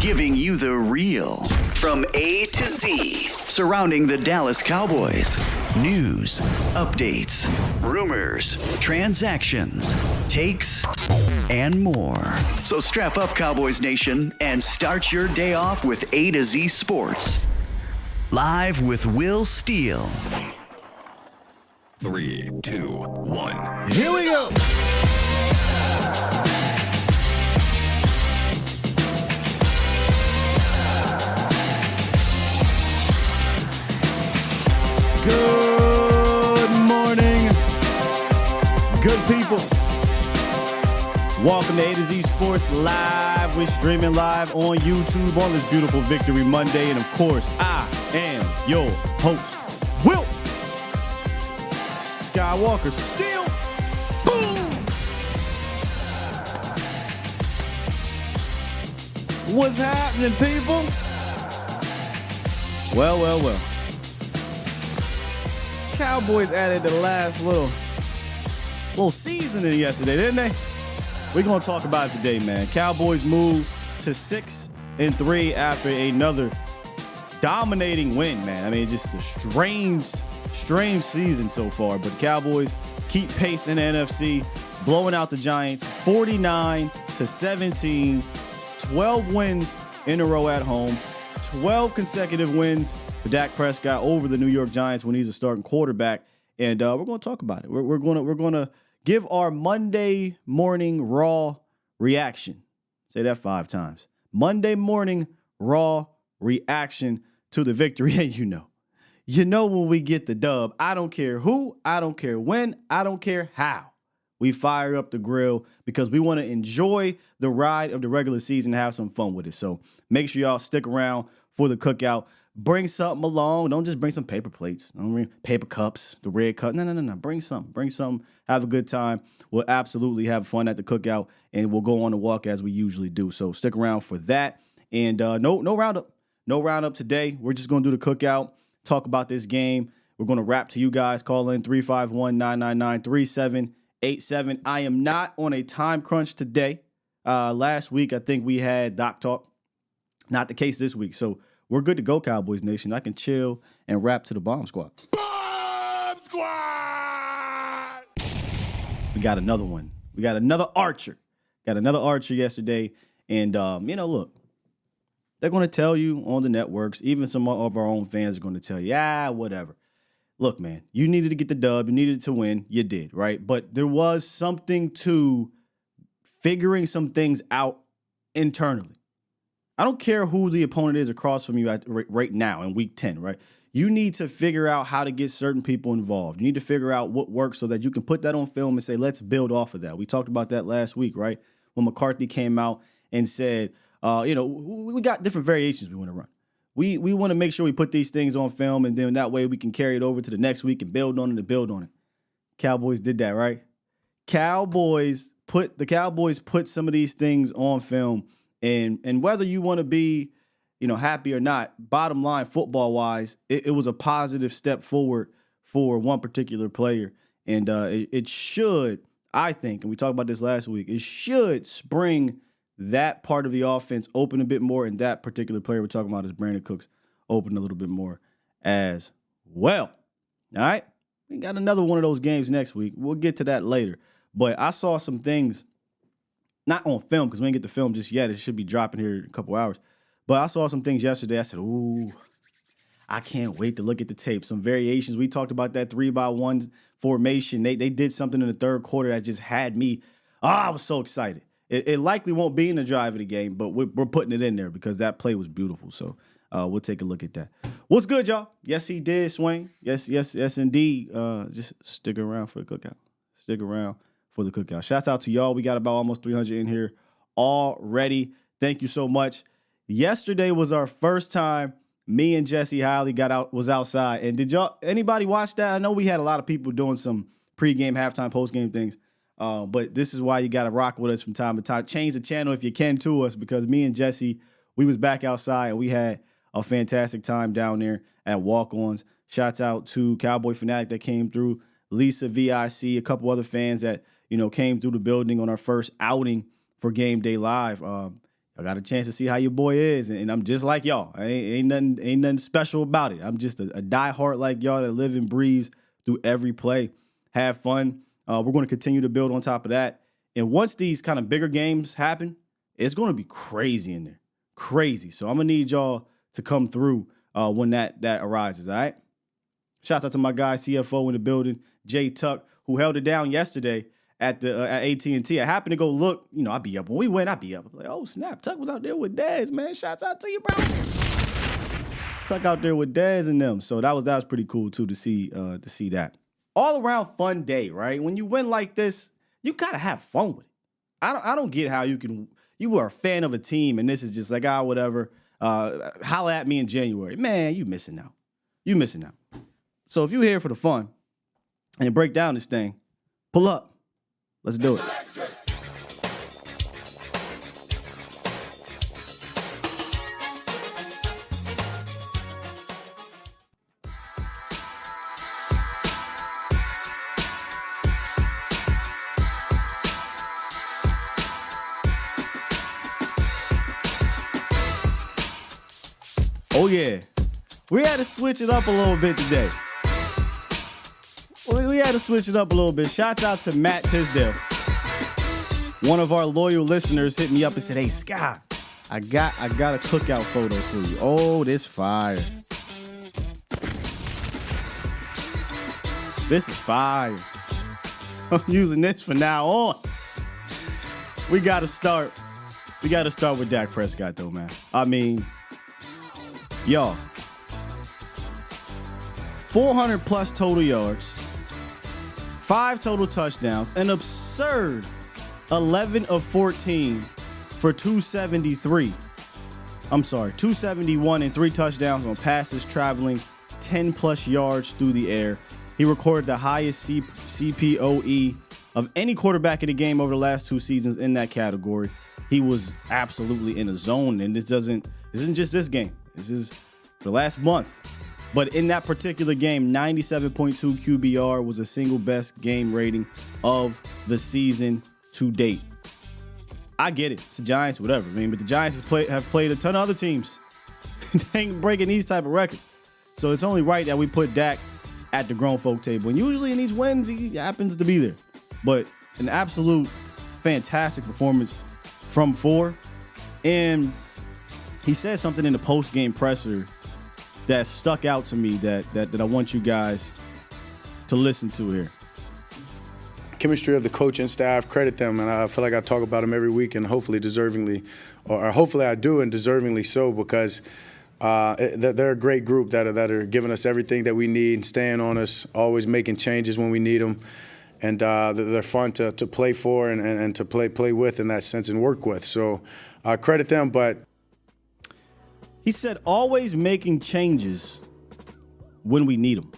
giving you the real from A to Z surrounding the Dallas Cowboys. News, updates, rumors, transactions, takes, and more. So strap up, Cowboys Nation, and start your day off with A to Z Sports. Live with Will Steele. 3, 2, 1. Here we go. Good morning, good people. Welcome to A to Z Sports Live. We're streaming live on YouTube on this beautiful Victory Monday. And of course, I am your host, Will Skywalker. Still, boom. What's happening, people? Well. Cowboys added the last little seasoning yesterday, didn't they? We're going to talk about it today, man. Cowboys moved to 6-3 after another dominating win, man. I mean, just a strange season so far. But the Cowboys keep pace in the NFC, blowing out the Giants 49-17, 12 wins in a row at home, 12 consecutive wins for Dak Prescott over the New York Giants when he's a starting quarterback, and we're going to talk about it. We're going to give our Monday morning Raw reaction. Say that 5 times. Monday morning Raw reaction to the victory, and you know when we get the dub. I don't care who, I don't care when, I don't care how. We fire up the grill because we want to enjoy the ride of the regular season and have some fun with it. So make sure y'all stick around for the cookout. Bring something along. Don't just bring some paper plates. Don't bring paper cups, the red cup. No. Bring something. Have a good time. We'll absolutely have fun at the cookout, and we'll go on the walk as we usually do. So stick around for that. And no roundup. No roundup today. We're just going to do the cookout, talk about this game. We're going to rap to you guys. Call in 351-999-3787. I am not on a time crunch today. Last week, I think we had Doc Talk. Not the case this week. So we're good to go, Cowboys Nation. I can chill and rap to the Bomb Squad. Bomb Squad! We got another one. We got another Archer. Got another Archer yesterday. And, look, they're going to tell you on the networks, even some of our own fans are going to tell you, whatever. Look, man, you needed to get the dub. You needed to win. You did, right? But there was something to figuring some things out internally. I don't care who the opponent is across from you right now in week 10, right? You need to figure out how to get certain people involved. You need to figure out what works so that you can put that on film and say, let's build off of that. We talked about that last week, right? When McCarthy came out and said, we got different variations we want to run. We want to make sure we put these things on film, and then that way we can carry it over to the next week and build on it. Cowboys did that, right? Cowboys put some of these things on film. And whether you want to be, happy or not, bottom line, football-wise, it was a positive step forward for one particular player. And it should, I think, and we talked about this last week, it should spring that part of the offense open a bit more, and that particular player we're talking about is Brandon Cooks open a little bit more as well. All right? We got another one of those games next week. We'll get to that later. But I saw some things. Not on film, because we didn't get the film just yet. It should be dropping here in a couple hours. But I saw some things yesterday. I said, ooh, I can't wait to look at the tape. Some variations. We talked about that 3-by-1 formation. They did something in the third quarter that just had me. I was so excited. It likely won't be in the drive of the game, but we're putting it in there because that play was beautiful. So we'll take a look at that. What's good, y'all? Yes, he did, Swain. Yes, indeed. Just stick around for the cookout. Stick around for the cookout. Shouts out to y'all. We got about almost 300 in here already. Thank you so much. Yesterday was our first time me and Jesse Hiley was outside. And did anybody watch that? I know we had a lot of people doing some pregame, halftime, postgame things. But this is why you got to rock with us from time to time. Change the channel if you can to us, because me and Jesse, we was back outside and we had a fantastic time down there at Walk-Ons. Shouts out to Cowboy Fanatic that came through, Lisa VIC, a couple other fans that came through the building on our first outing for Game Day Live. I got a chance to see how your boy is, and I'm just like y'all. Ain't nothing special about it. I'm just a diehard like y'all that live and breathes through every play. Have fun. We're going to continue to build on top of that. And once these kind of bigger games happen, it's going to be crazy in there. Crazy. So I'm going to need y'all to come through when that arises, all right? Shouts out to my guy, CFO in the building, Jay Tuck, who held it down yesterday at AT&T. I happened to go look. You know, I'd be up. When we win, I'd be up. I'm like, oh, snap. Tuck was out there with Dez, man. Shouts out to you, bro. Tuck out there with Dez and them. So that was pretty cool, too, to see that. All around fun day, right? When you win like this, you got to have fun with it. I don't get how you are a fan of a team and this is just like, whatever. Holla at me in January. Man, you missing out. You missing out. So if you're here for the fun and break down this thing, pull up. Let's do it. Oh, yeah. We had to switch it up a little bit today. We had to switch it up a little bit. Shouts out to Matt Tisdale. One of our loyal listeners hit me up and said, hey, Scott, I got a cookout photo for you. Oh, this fire. This is fire. I'm using this from now on. We got to start with Dak Prescott, though, man. I mean, y'all, 400 plus total yards, 5 total touchdowns, an absurd 11 of 14 for 273. 271 and 3 touchdowns on passes traveling 10 plus yards through the air. He recorded the highest CPOE of any quarterback in the game over the last 2 seasons in that category. He was absolutely in a zone, and this isn't just this game. This is for the last month. But in that particular game, 97.2 QBR was a single best game rating of the season to date. I get it. It's the Giants, whatever. I mean, but the Giants have played a ton of other teams. They ain't breaking these type of records. So it's only right that we put Dak at the grown folk table. And usually in these wins, he happens to be there. But an absolute fantastic performance from 4. And he said something in the post-game presser that stuck out to me that I want you guys to listen to here. Chemistry of the coaching staff, credit them, and I feel like I talk about them every week, and hopefully deservingly, or hopefully I do, and deservingly so, because they're a great group that are giving us everything that we need, staying on us, always making changes when we need them, and they're fun to play for and to play with in that sense and work with. So credit them, but he said always making changes when we need them.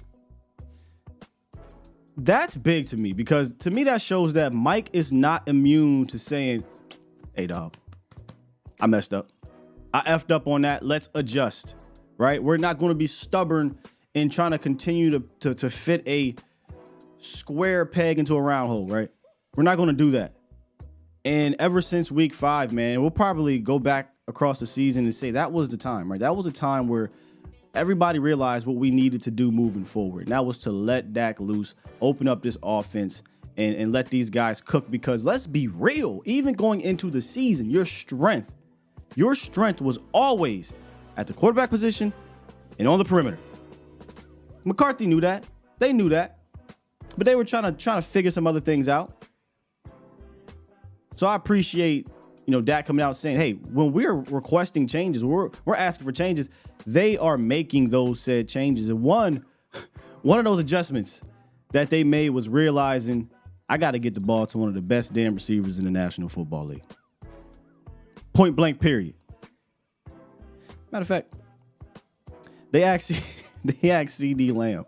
That's big to me, because to me that shows that Mike is not immune to saying, hey, dog, I messed up. I effed up on that. Let's adjust, right? We're not going to be stubborn in trying to continue to fit a square peg into a round hole, right? We're not going to do that. And ever since week 5, man, we'll probably go back across the season and say that was the time, right? That was a time where everybody realized what we needed to do moving forward. And that was to let Dak loose, open up this offense, and let these guys cook. Because let's be real, even going into the season, your strength was always at the quarterback position and on the perimeter. McCarthy knew that. They knew that. But they were trying to figure some other things out. So I appreciate, Dak coming out saying, hey, when we're requesting changes, we're asking for changes, they are making those said changes. And one of those adjustments that they made was realizing I got to get the ball to one of the best damn receivers in the National Football League. Point blank, period. Matter of fact, they asked CD Lamb.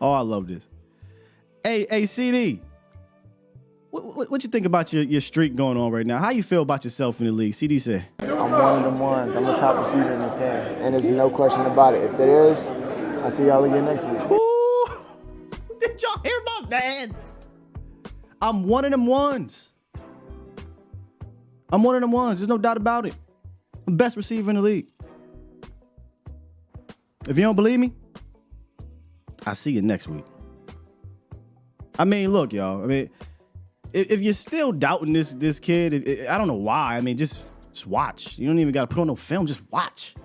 Oh, I love this. Hey, CD. What you think about your streak going on right now? How you feel about yourself in the league? CD said, I'm one of them ones. I'm the top receiver in this game. And there's no question about it. If there is, I'll see y'all again next week. Ooh, did y'all hear my man? I'm one of them ones. There's no doubt about it. Best receiver in the league. If you don't believe me, I'll see you next week. I mean, look, y'all. I mean, if you're still doubting this kid, I don't know why. I mean, just watch. You don't even got to put on no film. Just watch.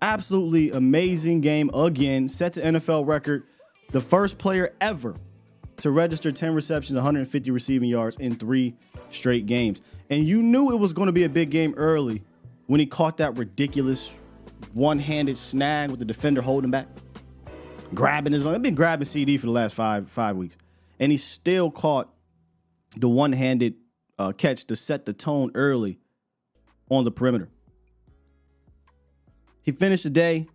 Absolutely amazing game again. Sets an NFL record. The first player ever to register 10 receptions, 150 receiving yards in 3 straight games. And you knew it was going to be a big game early when he caught that ridiculous one-handed snag with the defender holding back. Grabbing his own. I've been grabbing CD for the last five weeks. And he still caught the one-handed catch to set the tone early on the perimeter. He finished the day,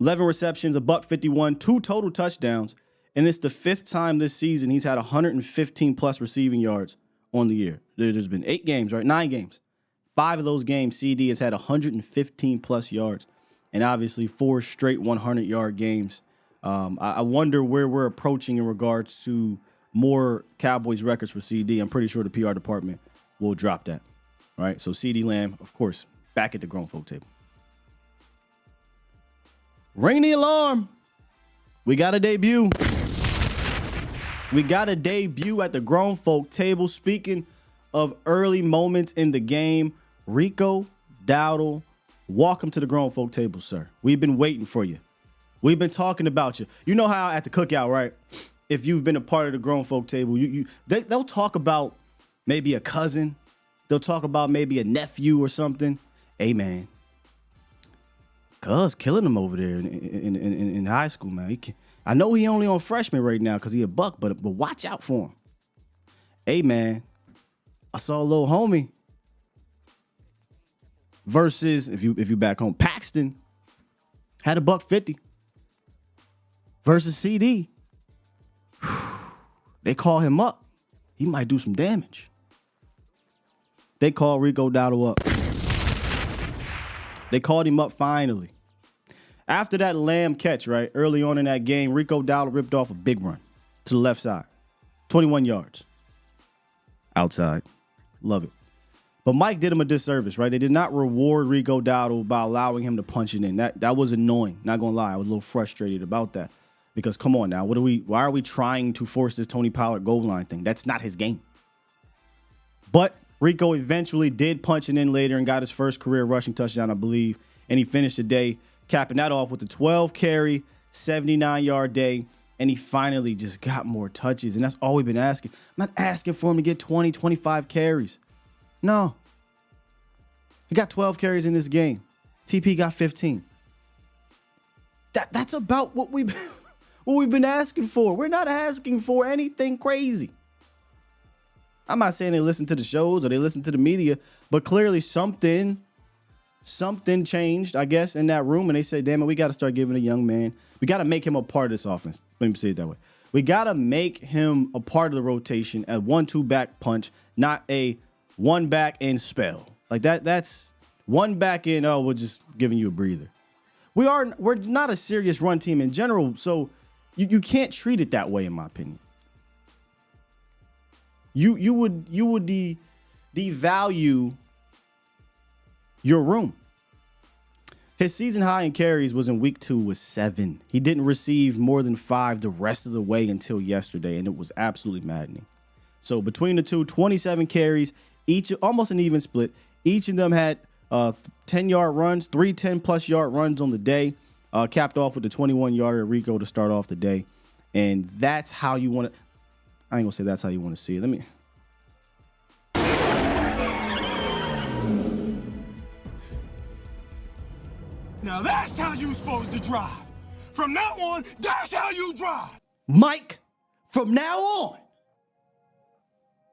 11 receptions, $151, 2 total touchdowns, and it's the 5th time this season he's had 115-plus receiving yards on the year. There's been 8 games, right? 9 games. 5 of those games, CD has had 115-plus yards, and obviously 4 straight 100-yard games. I wonder where we're approaching in regards to more Cowboys records for CD. I'm pretty sure the PR department will drop that, right? So CD Lamb, of course, back at the grown folk table. Ring the alarm. We got a debut. We got a debut at the grown folk table. Speaking of early moments in the game, Rico Dowdle, welcome to the grown folk table, sir. We've been waiting for you. We've been talking about you. You know how at the cookout, right? If you've been a part of the grown folk table, they'll talk about maybe a cousin. They'll talk about maybe a nephew or something. Hey, man, cuz killing him over there in high school, man. I know he only on freshman right now because he a buck, but watch out for him. Hey, man, I saw a little homie versus, if you back home, Paxton had $150 versus CD. They call him up. He might do some damage. They call Rico Dowdle up. They called him up finally. After that Lamb catch, right, early on in that game, Rico Dowdle ripped off a big run to the left side. 21 yards. Outside. Love it. But Mike did him a disservice, right? They did not reward Rico Dowdle by allowing him to punch it in. That was annoying. Not going to lie. I was a little frustrated about that. Because come on now, why are we trying to force this Tony Pollard goal line thing? That's not his game. But Rico eventually did punch it in later and got his first career rushing touchdown, I believe. And he finished the day capping that off with a 12-carry, 79-yard day. And he finally just got more touches. And that's all we've been asking. I'm not asking for him to get 20, 25 carries. No. He got 12 carries in this game. TP got 15. That's about what we've been asking for. We're not asking for anything crazy. I'm not saying they listen to the shows or they listen to the media, but clearly something changed, I guess, in that room. And they said, damn it, we got to start giving a young man. We got to make him a part of this offense. Let me say it that way. We got to make him a part of the rotation, a 1-2 back punch, not a 1 back and spell. Like that's 1 back in, we're just giving you a breather. We're not a serious run team in general, so you can't treat it that way, in my opinion. You would devalue your room. His season high in carries was in week 2 with 7. He didn't receive more than 5 the rest of the way until yesterday, and it was absolutely maddening. So between the two, 27 carries, each almost an even split. Each of them had 10-yard runs, 3 10-plus yard runs on the day, capped off with the 21-yarder at Rico to start off the day. And that's how you want to – I ain't going to say that's how you want to see it. Let me – Now that's how you supposed to drive. From now on, that's how you drive. Mike, from now on,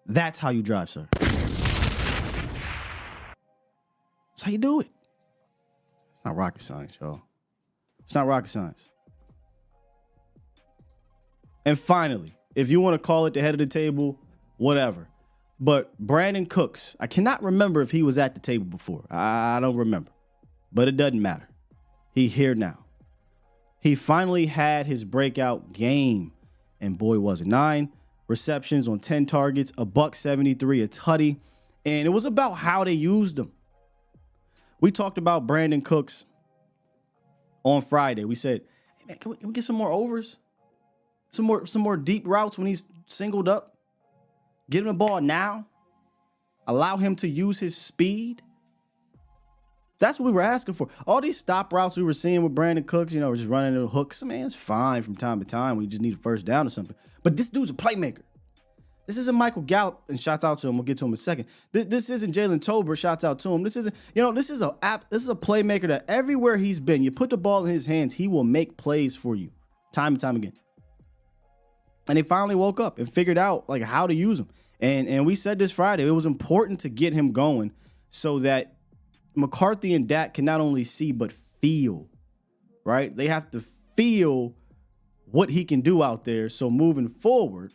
that's how you drive, sir. That's how you do it. It's not rocket science, y'all. It's not rocket science. And finally, if you want to call it the head of the table, whatever. But Brandon Cooks, I cannot remember if he was at the table before. I don't remember. But it doesn't matter. He's here now. He finally had his breakout game. And boy, was it. 9 receptions on 10 targets, $173, a tutty. And it was about how they used him. We talked about Brandon Cooks on Friday. We said, hey man, can we get some more overs? Some more deep routes when he's singled up? Get him the ball now. Allow him to use his speed. That's what we were asking for. All these stop routes we were seeing with Brandon Cooks, we're just running into hooks. Man, it's fine from time to time when you just need a first down or something. But this dude's a playmaker. This isn't Michael Gallup, and shouts out to him. We'll get to him in a second. This isn't Jalen Tolbert. Shouts out to him. This isn't, this is a playmaker that everywhere he's been, you put the ball in his hands, he will make plays for you, time and time again. And they finally woke up and figured out like how to use him. And we said this Friday, it was important to get him going so that McCarthy and Dak can not only see but feel, right? They have to feel what he can do out there. So moving forward,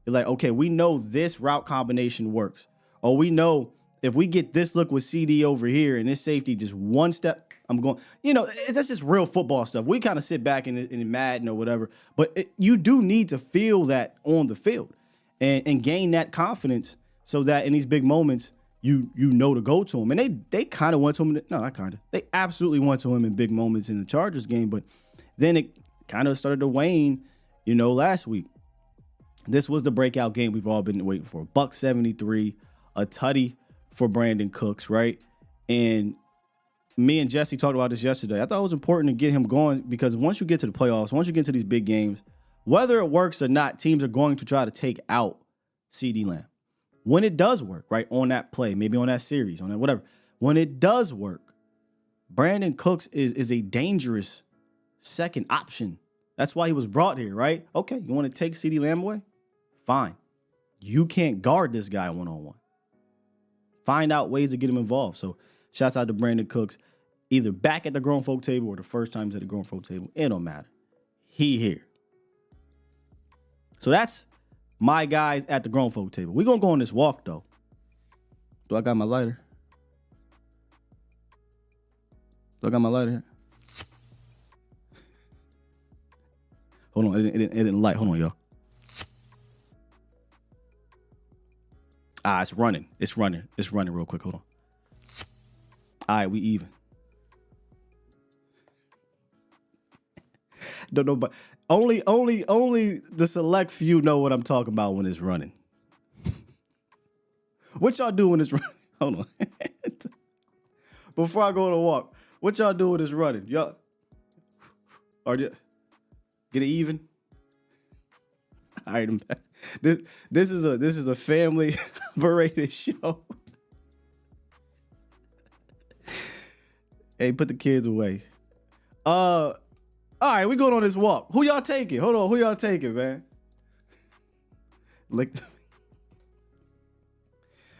you're like, okay, we know this route combination works. Or we know if we get this look with CD over here and this safety just one step, I'm going, that's just real football stuff. We kind of sit back and Madden or whatever. But you do need to feel that on the field and gain that confidence so that in these big moments, you know to go to him. And they kind of went to him. No, not kind of. They absolutely went to him in big moments in the Chargers game. But then it kind of started to wane, last week. This was the breakout game we've all been waiting for. $173, a tutty for Brandon Cooks, right? And me and Jesse talked about this yesterday. I thought it was important to get him going because once you get to the playoffs, once you get to these big games, whether it works or not, teams are going to try to take out CeeDee Lamb. When it does work, right, on that play, maybe on that series, on that whatever, when it does work, Brandon Cooks is a dangerous second option. That's why he was brought here, right? Okay, you want to take CeeDee Lamb away? Fine. You can't guard this guy one-on-one. Find out ways to get him involved. So shouts out to Brandon Cooks, either back at the grown folk table or the first time he's at the grown folk table. It don't matter. He here. So that's my guys at the grown folk table. We're going to go on this walk, though. Do I got my lighter? Here? Hold on. It didn't light. Hold on, y'all. It's running. It's running real quick. Hold on. All right, we even. Don't know, but only the select few know what I'm talking about when it's running. What y'all do when it's running? Hold on. Before I go on a walk, what y'all do when it's running? Y'all get it even? All right, I'm back. This is a family operated show. Hey, put the kids away. All right, we going on this walk. Who y'all taking? Hold on, who y'all taking, man?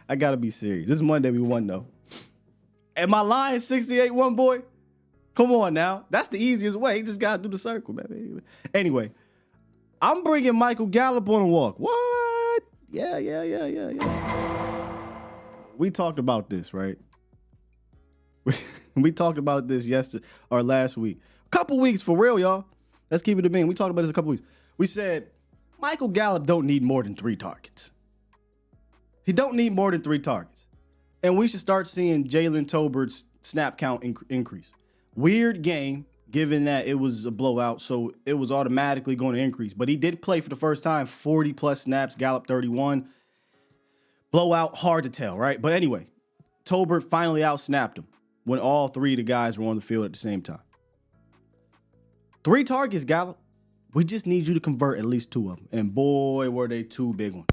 I gotta be serious. This is Monday. We won though. Am I lying? 68-1, boy. Come on now. That's the easiest way. You just gotta do the circle, man. Anyway. I'm bringing Michael Gallup on a walk. What? Yeah. We talked about this, right? We talked about this yesterday or last week. A couple weeks for real, y'all. Let's keep it a minute. We talked about this a couple weeks. We said Michael Gallup don't need more than 3 targets. He don't need more than 3 targets. And we should start seeing Jalen Tolbert's snap count increase. Weird game. Given that it was a blowout, so it was automatically going to increase. But he did play for the first time, 40-plus snaps, Gallup 31. Blowout, hard to tell, right? But anyway, Tolbert finally outsnapped him when all 3 of the guys were on the field at the same time. 3 targets, Gallup. We just need you to convert at least 2 of them. And boy, were they 2 big ones.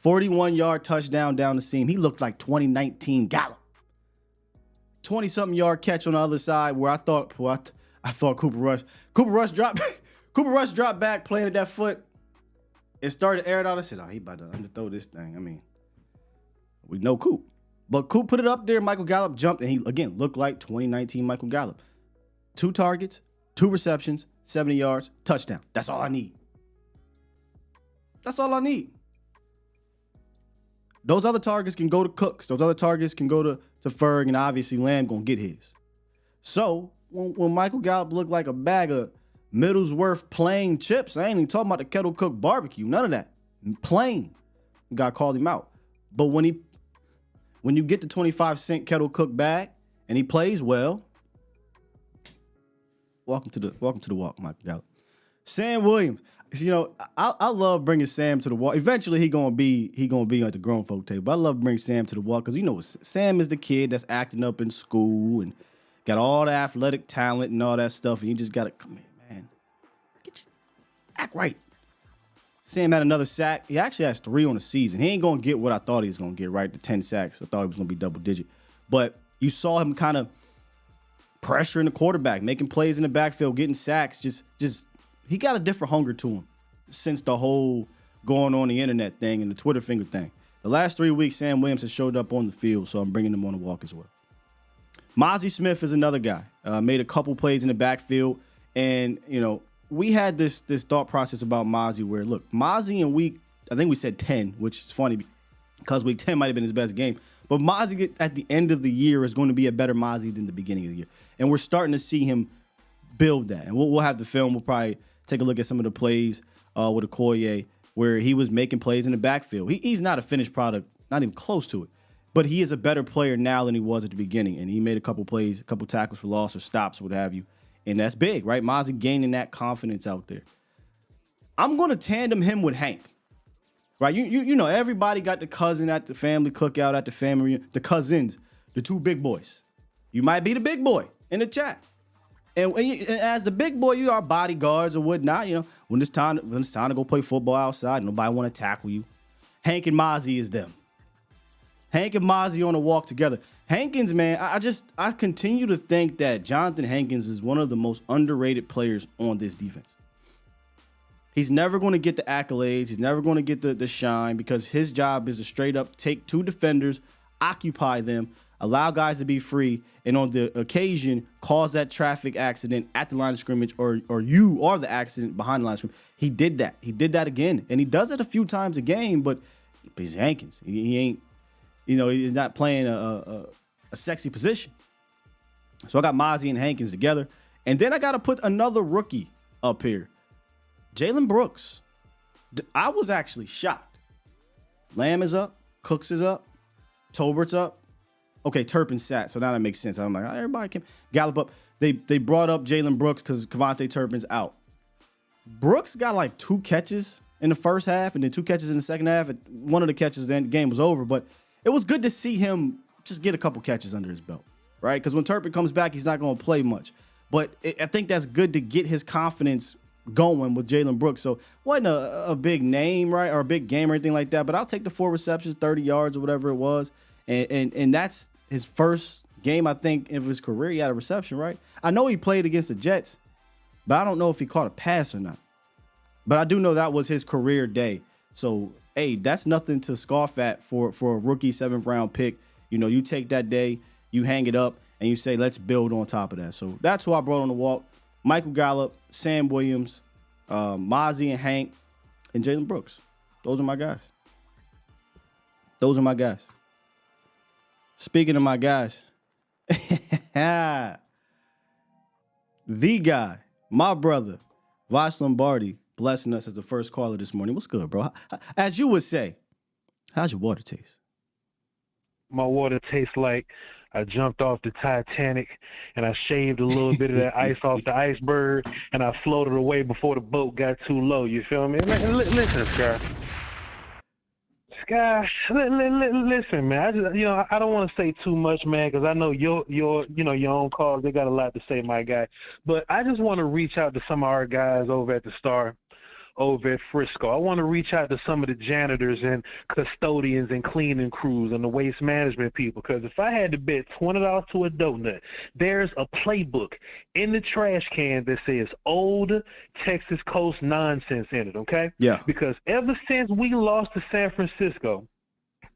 41-yard touchdown down the seam. He looked like 2019 Gallup. 20-something yard catch on the other side where I thought Cooper Rush dropped back, planted that foot, and started to air it out. I said, he about to underthrow this thing. I mean, we know Coop. But Coop put it up there. Michael Gallup jumped, and he, again, looked like 2019 Michael Gallup. 2 targets, 2 receptions, 70 yards, touchdown. That's all I need. Those other targets can go to Cooks. Those other targets can go to Ferg, and obviously Lamb gonna get his. So when Michael Gallup looked like a bag of Middlesworth plain chips, I ain't even talking about the kettle cooked barbecue. None of that. Plain. God called him out. But when he when you get the 25-cent kettle cooked bag and he plays well, welcome to the walk, Michael Gallup. Sam Williams. You know, I love bringing Sam to the walk. Eventually, he gonna be at the grown folk table. But I love bringing Sam to the walk because, you know, Sam is the kid that's acting up in school and got all the athletic talent and all that stuff. And you just gotta come in, man. Act right. Sam had another sack. He actually has 3 on the season. He ain't gonna get what I thought he was gonna get, right? The 10 sacks. I thought he was gonna be double digit. But you saw him kind of pressuring the quarterback, making plays in the backfield, getting sacks. Just he got a different hunger to him since the whole going on the internet thing and the Twitter finger thing. The last 3 weeks, Sam Williams has showed up on the field, so I'm bringing him on the walk as well. Mozzie Smith is another guy. Made a couple plays in the backfield, and, you know, we had this thought process about Mozzie where, look, Mozzie in I think we said 10, which is funny because week 10 might have been his best game. But Mozzie at the end of the year is going to be a better Mozzie than the beginning of the year. And we're starting to see him build that. And we'll have the film. We'll probably take a look at some of the plays with Okoye where he was making plays in the backfield. He's not a finished product, not even close to it. But he is a better player now than he was at the beginning. And he made a couple plays, a couple tackles for loss or stops, what have you. And that's big, right? Mozzie gaining that confidence out there. I'm going to tandem him with Hank. Right? You know, everybody got the cousin at the family cookout, at the family reunion, the cousins, the 2 big boys. You might be the big boy in the chat. And as the big boy, you are bodyguards or whatnot. You know, when it's time to go play football outside, nobody want to tackle you. Hank and Mozzie is them. Hank and Mozzie on a walk together. Hankins, man, I continue to think that Jonathan Hankins is one of the most underrated players on this defense. He's never going to get the accolades. He's never going to get the shine because his job is to straight up take 2 defenders, occupy them, allow guys to be free, and on the occasion cause that traffic accident at the line of scrimmage or you are the accident behind the line of scrimmage. He did that. He did that again. And he does it a few times a game, but he's Hankins. He ain't, you know, he's not playing a sexy position. So I got Mozzie and Hankins together. And then I got to put another rookie up here. Jalen Brooks. I was actually shocked. Lamb is up. Cooks is up. Tolbert's up. Okay, Turpin sat, so now that makes sense. I'm like, everybody can Gallup up. They brought up Jalen Brooks because Kevontae Turpin's out. Brooks got like 2 catches in the first half and then 2 catches in the second half. One of the catches, then the game was over. But it was good to see him just get a couple catches under his belt, right? Because when Turpin comes back, he's not going to play much. But I think that's good to get his confidence going with Jalen Brooks. So wasn't a big name, right, or a big game or anything like that. But I'll take the 4 receptions, 30 yards or whatever it was. And that's his first game, I think, of his career. He had a reception, right? I know he played against the Jets, but I don't know if he caught a pass or not. But I do know that was his career day. So, hey, that's nothing to scoff at for a rookie 7th-round pick. You know, you take that day, you hang it up, and you say, let's build on top of that. So that's who I brought on the walk. Michael Gallup, Sam Williams, Mozzie and Hank, and Jalen Brooks. Those are my guys. Those are my guys. Speaking of my guys, the guy, my brother, Vosh Lombardi, blessing us as the first caller this morning. What's good, bro? As you would say, how's your water taste? My water tastes like I jumped off the Titanic and I shaved a little bit of that ice off the iceberg and I floated away before the boat got too low. You feel me? Listen, Sky, listen, man. I don't want to say too much, man, because I know your own calls. They got a lot to say, my guy. But I just want to reach out to some of our guys over at the Star, over at Frisco. I want to reach out to some of the janitors and custodians and cleaning crews and the waste management people, because if I had to bet $20 to a donut, there's a playbook in the trash can that says old Texas Coast nonsense in it, okay? Yeah. Because ever since we lost to San Francisco,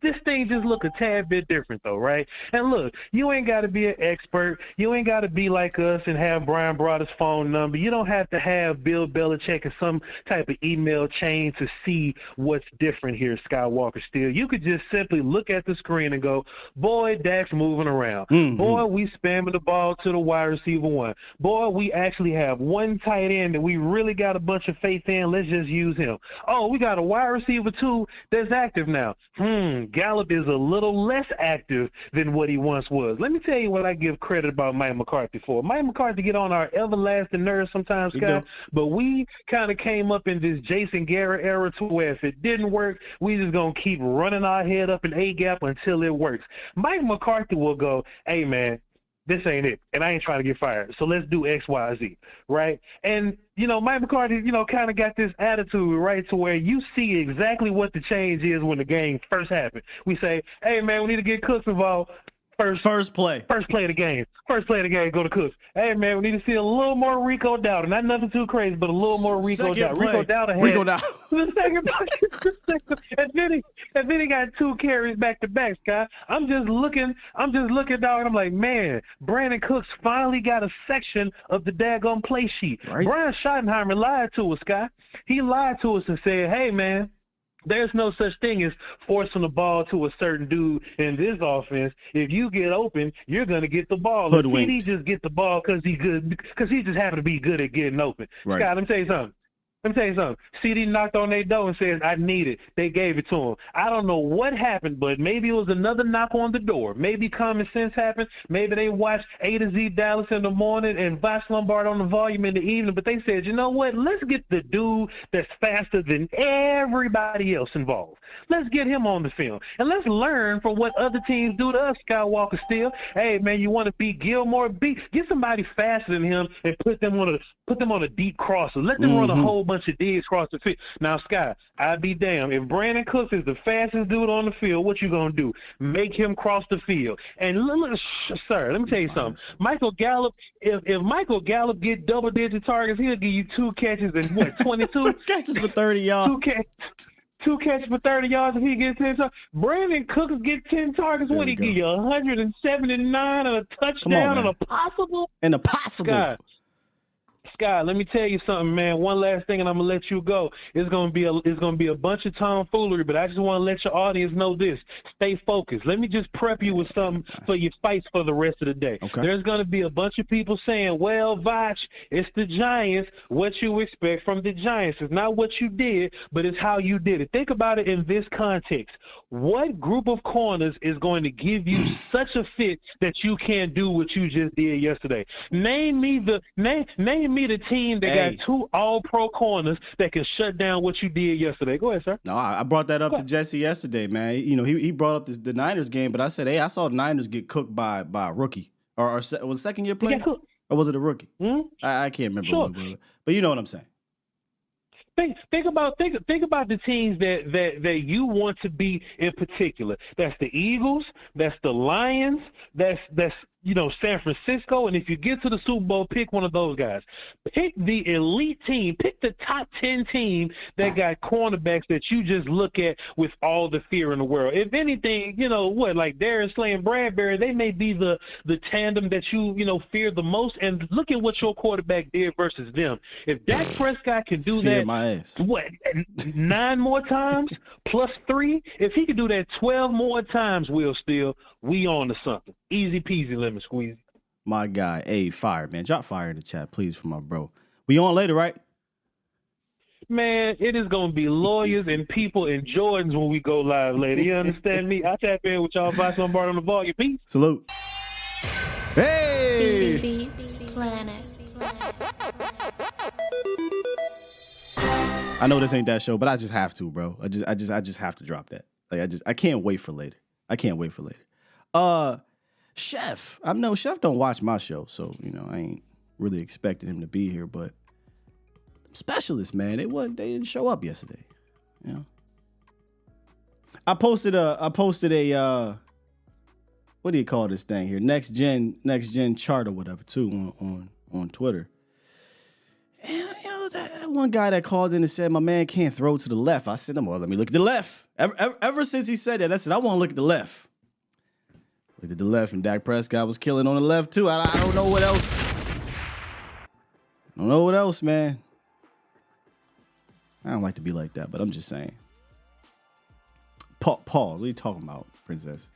this thing just look a tad bit different, though, right? And look, you ain't got to be an expert. You ain't got to be like us and have Brian Broader's phone number. You don't have to have Bill Belichick and some type of email chain to see what's different here, Skywalker Steel. You could just simply look at the screen and go, boy, Dak's moving around. Mm-hmm. Boy, we spamming the ball to the wide receiver 1. Boy, we actually have one tight end that we really got a bunch of faith in. Let's just use him. Oh, we got a wide receiver 2 that's active now. Gallup is a little less active than what he once was. Let me tell you what I give credit about Mike McCarthy for. Mike McCarthy get on our everlasting nerves sometimes, Scott, but we kind of came up in this Jason Garrett era to where if it didn't work, we just going to keep running our head up in A-gap until it works. Mike McCarthy will go, hey, man, this ain't it, and I ain't trying to get fired, so let's do X, Y, Z, right? And, Mike McCarthy, kind of got this attitude, right, to where you see exactly what the change is when the game first happened. We say, hey, man, we need to get Cooks involved. First play of the game. Go to Cooks. Hey, man, we need to see a little more Rico Dowdle. Not nothing too crazy, but a little more Rico Dowdle. Rico Dowdle the second play. and then he got 2 carries back to back, Scott. I'm just looking, dog, and I'm like, man, Brandon Cooks finally got a section of the daggone play sheet. Right. Brian Schottenheimer lied to us, Scott. He lied to us and said, hey, man, there's no such thing as forcing the ball to a certain dude in this offense. If you get open, you're going to get the ball. He just get the ball because he just happened to be good at getting open. Right. Scott, let me tell you something. CD knocked on their door and says, I need it. They gave it to him. I don't know what happened, but maybe it was another knock on the door. Maybe common sense happened. Maybe they watched A to Z Dallas in the morning and Vosh Lombard on the volume in the evening. But they said, you know what? Let's get the dude that's faster than everybody else involved. Let's get him on the field. And let's learn from what other teams do to us, Skywalker Steele. Hey, man, you want to beat Gilmore? Get somebody faster than him and put them on a deep crosser. Let them run a whole bunch of digs across the field. Now, Scott, I'd be damned. If Brandon Cooks is the fastest dude on the field, what you going to do? Make him cross the field. And, sir, let me tell you something. Michael Gallup, if Michael Gallup get double-digit targets, he'll give you 2 catches and, 22? 2 catches for 30 yards. 2 catches for 30 yards if he gets 10 targets. Brandon Cooks get 10 targets. What, he give you 179 and a touchdown and a possible? And a possible. Scott, let me tell you something, man. One last thing, and I'm gonna let you go. It's gonna be a bunch of tomfoolery, but I just want to let your audience know this. Stay focused. Let me just prep you with something for your fights for the rest of the day. Okay. There's gonna be a bunch of people saying, "Well, Voch, it's the Giants. What you expect from the Giants is not what you did, but it's how you did it." Think about it in this context. What group of corners is going to give you such a fit that you can't do what you just did yesterday? Name me the team that got 2 all-pro corners that can shut down what you did yesterday. Go ahead, sir. No, I brought that up to Jesse yesterday, man. He brought up the Niners game, but I said, hey, I saw the Niners get cooked by a rookie. Or was it a second-year player? Or was it a rookie? Mm-hmm. I can't remember. Sure. But you know what I'm saying. Think about the teams that you want to be in particular. That's the Eagles. That's the Lions. That's San Francisco. And if you get to the Super Bowl, pick one of those guys. Pick the elite team. Pick the top 10 team that got cornerbacks that you just look at with all the fear in the world. If anything, like Darius Slay and Bradbury, they may be the tandem that you fear the most. And look at what your quarterback did versus them. If Dak Prescott can do that, 9 more times plus 3, if he could do that 12 more times, we on to something. Easy peasy, lemon squeezy. My guy, hey, fire, man. Drop fire in the chat, please, for my bro. We on later, right? Man, it is going to be lawyers and people and Jordans when we go live later. You understand me? I tap in with y'all Vosh Lombard on the volume. Peace. Salute. Hey! Beats Planet. I know this ain't that show, but I just have to, bro. I just have to drop that. I can't wait for later. Chef. I know Chef don't watch my show, so I ain't really expecting him to be here, but specialists, man, they didn't show up yesterday. I posted a what do you call this thing here? Next gen chart or whatever too on Twitter. And that one guy that called in and said my man can't throw to the left. I said, well, let me look at the left. Ever since he said that, I said I want to look at the left. Looked at the left, and Dak Prescott was killing on the left, too. I don't know what else. Man. I don't like to be like that, but I'm just saying. Paul, what are you talking about, princess?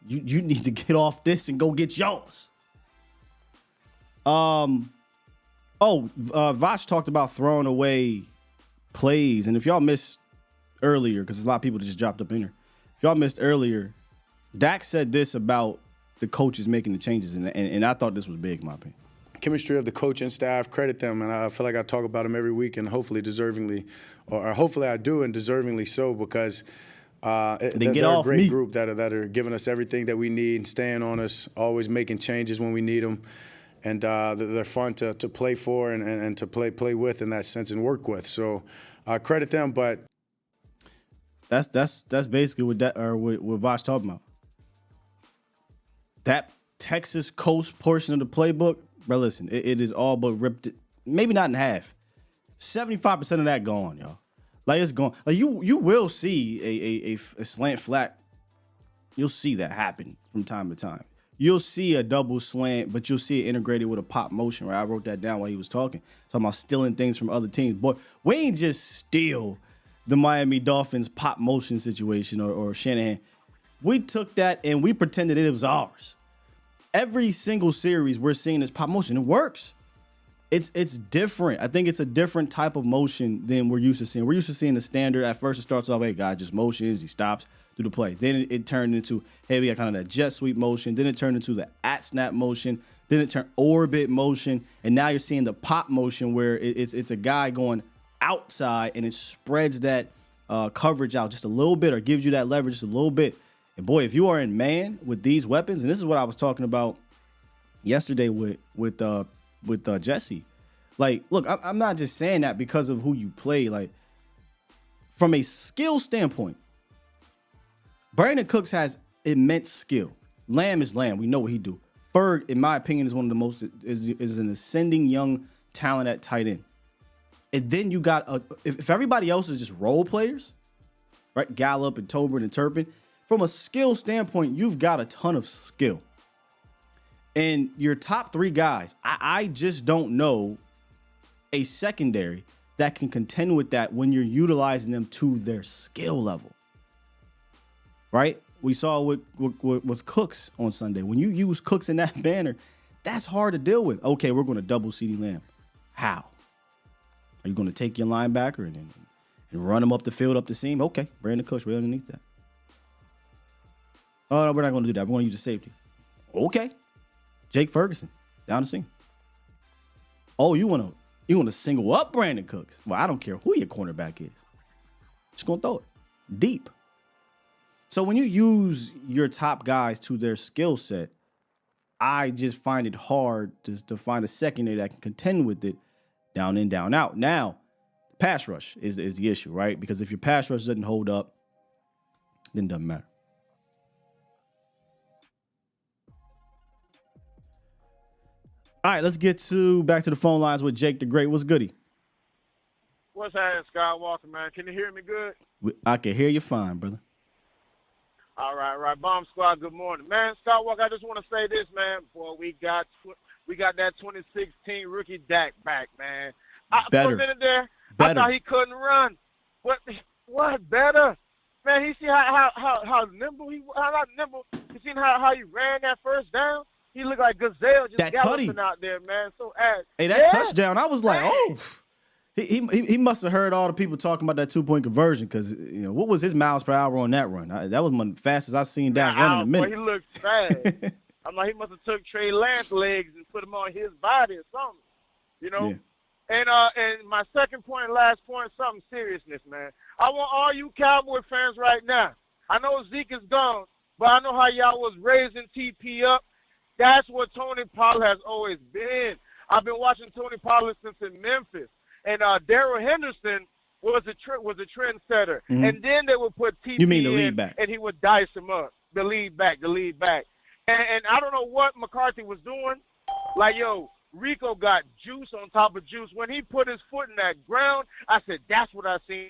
You need to get off this and go get yours. Vosh talked about throwing away plays, and if y'all missed earlier, because there's a lot of people that just dropped up in here. If y'all missed earlier, Dak said this about the coaches making the changes, and I thought this was big, in my opinion. Chemistry of the coaching staff, credit them, and I feel like I talk about them every week, and hopefully deservingly, or hopefully I do, and deservingly so, because they're a great group that are giving us everything that we need, staying on us, always making changes when we need them, and they're fun to play for and to play with in that sense and work with. So credit them, but that's basically what Vosh talking about. That Texas coast portion of the playbook, bro. Listen, it is all but ripped. Maybe not in half. 75% of that gone, y'all. Like it's gone. Like you will see a slant flat. You'll see that happen from time to time. You'll see a double slant, but you'll see it integrated with a pop motion. Right? I wrote that down while he was talking about stealing things from other teams. Boy, we ain't just steal the Miami Dolphins pop motion situation or Shanahan. We took that and we pretended it was ours. Every single series we're seeing this pop motion. It works. It's different. I think it's a different type of motion than we're used to seeing. We're used to seeing the standard. At first, it starts off, hey, guy just motions, he stops, do the play. Then it turned into, hey, we got kind of that jet sweep motion. Then it turned into the at snap motion. Then it turned orbit motion. And now you're seeing the pop motion where it's a guy going outside and it spreads that coverage out just a little bit or gives you that leverage just a little bit. And boy, if you are in man with these weapons, and this is what I was talking about yesterday with Jesse. Like, look, I'm not just saying that because of who you play. Like, from a skill standpoint, Brandon Cooks has immense skill. Lamb is Lamb. We know what he do. Ferg, in my opinion, is one of the most is an ascending young talent at tight end. And then you got if everybody else is just role players, right? Gallup and Tolbert and Turpin. From a skill standpoint, you've got a ton of skill. And your top three guys, I just don't know a secondary that can contend with that when you're utilizing them to their skill level. Right? We saw with Cooks on Sunday. When you use Cooks in that banner, that's hard to deal with. Okay, we're going to double CeeDee Lamb. How? Are you going to take your linebacker and run him up the field, up the seam? Okay, Brandon Cooks right underneath that. Oh, no, we're not going to do that. We're going to use a safety. Okay. Jake Ferguson, down the seam. Oh, you want to single up Brandon Cooks? Well, I don't care who your cornerback is. Just going to throw it deep. So when you use your top guys to their skill set, I just find it hard to find a secondary that can contend with it down in, down out. Now, pass rush is the issue, right? Because if your pass rush doesn't hold up, then it doesn't matter. All right, let's get back to the phone lines with Jake the Great. What's goody? What's happening, Skywalker, man? Can you hear me good? I can hear you fine, brother. All right. Bomb Squad, good morning. Man, Skywalker, I just want to say this, man. Boy, we got that 2016 rookie Dak back, man. For a minute there, I thought he couldn't run. What better? Man, he see how nimble he was. How not nimble. You seen how he ran that first down? He looked like Gazelle just galloping out there, man. So touchdown, I was like, oh, he must have heard all the people talking about that 2-point conversion because what was his miles per hour on that run? That was one of the fastest I've seen Dak run in a minute. Boy, he looked fast. I'm like, he must have took Trey Lance legs and put them on his body or something, Yeah. And my second point and last point, something seriousness, man. I want all you Cowboy fans right now. I know Zeke is gone, but I know how y'all was raising TP up. That's what Tony Pollard has always been. I've been watching Tony Pollard since in Memphis. And Darrell Henderson was a trendsetter. Mm-hmm. And then they would put TP the lead back. And he would dice him up. The lead back. And I don't know what McCarthy was doing. Like, Rico got juice on top of juice. When he put his foot in that ground, I said, that's what I seen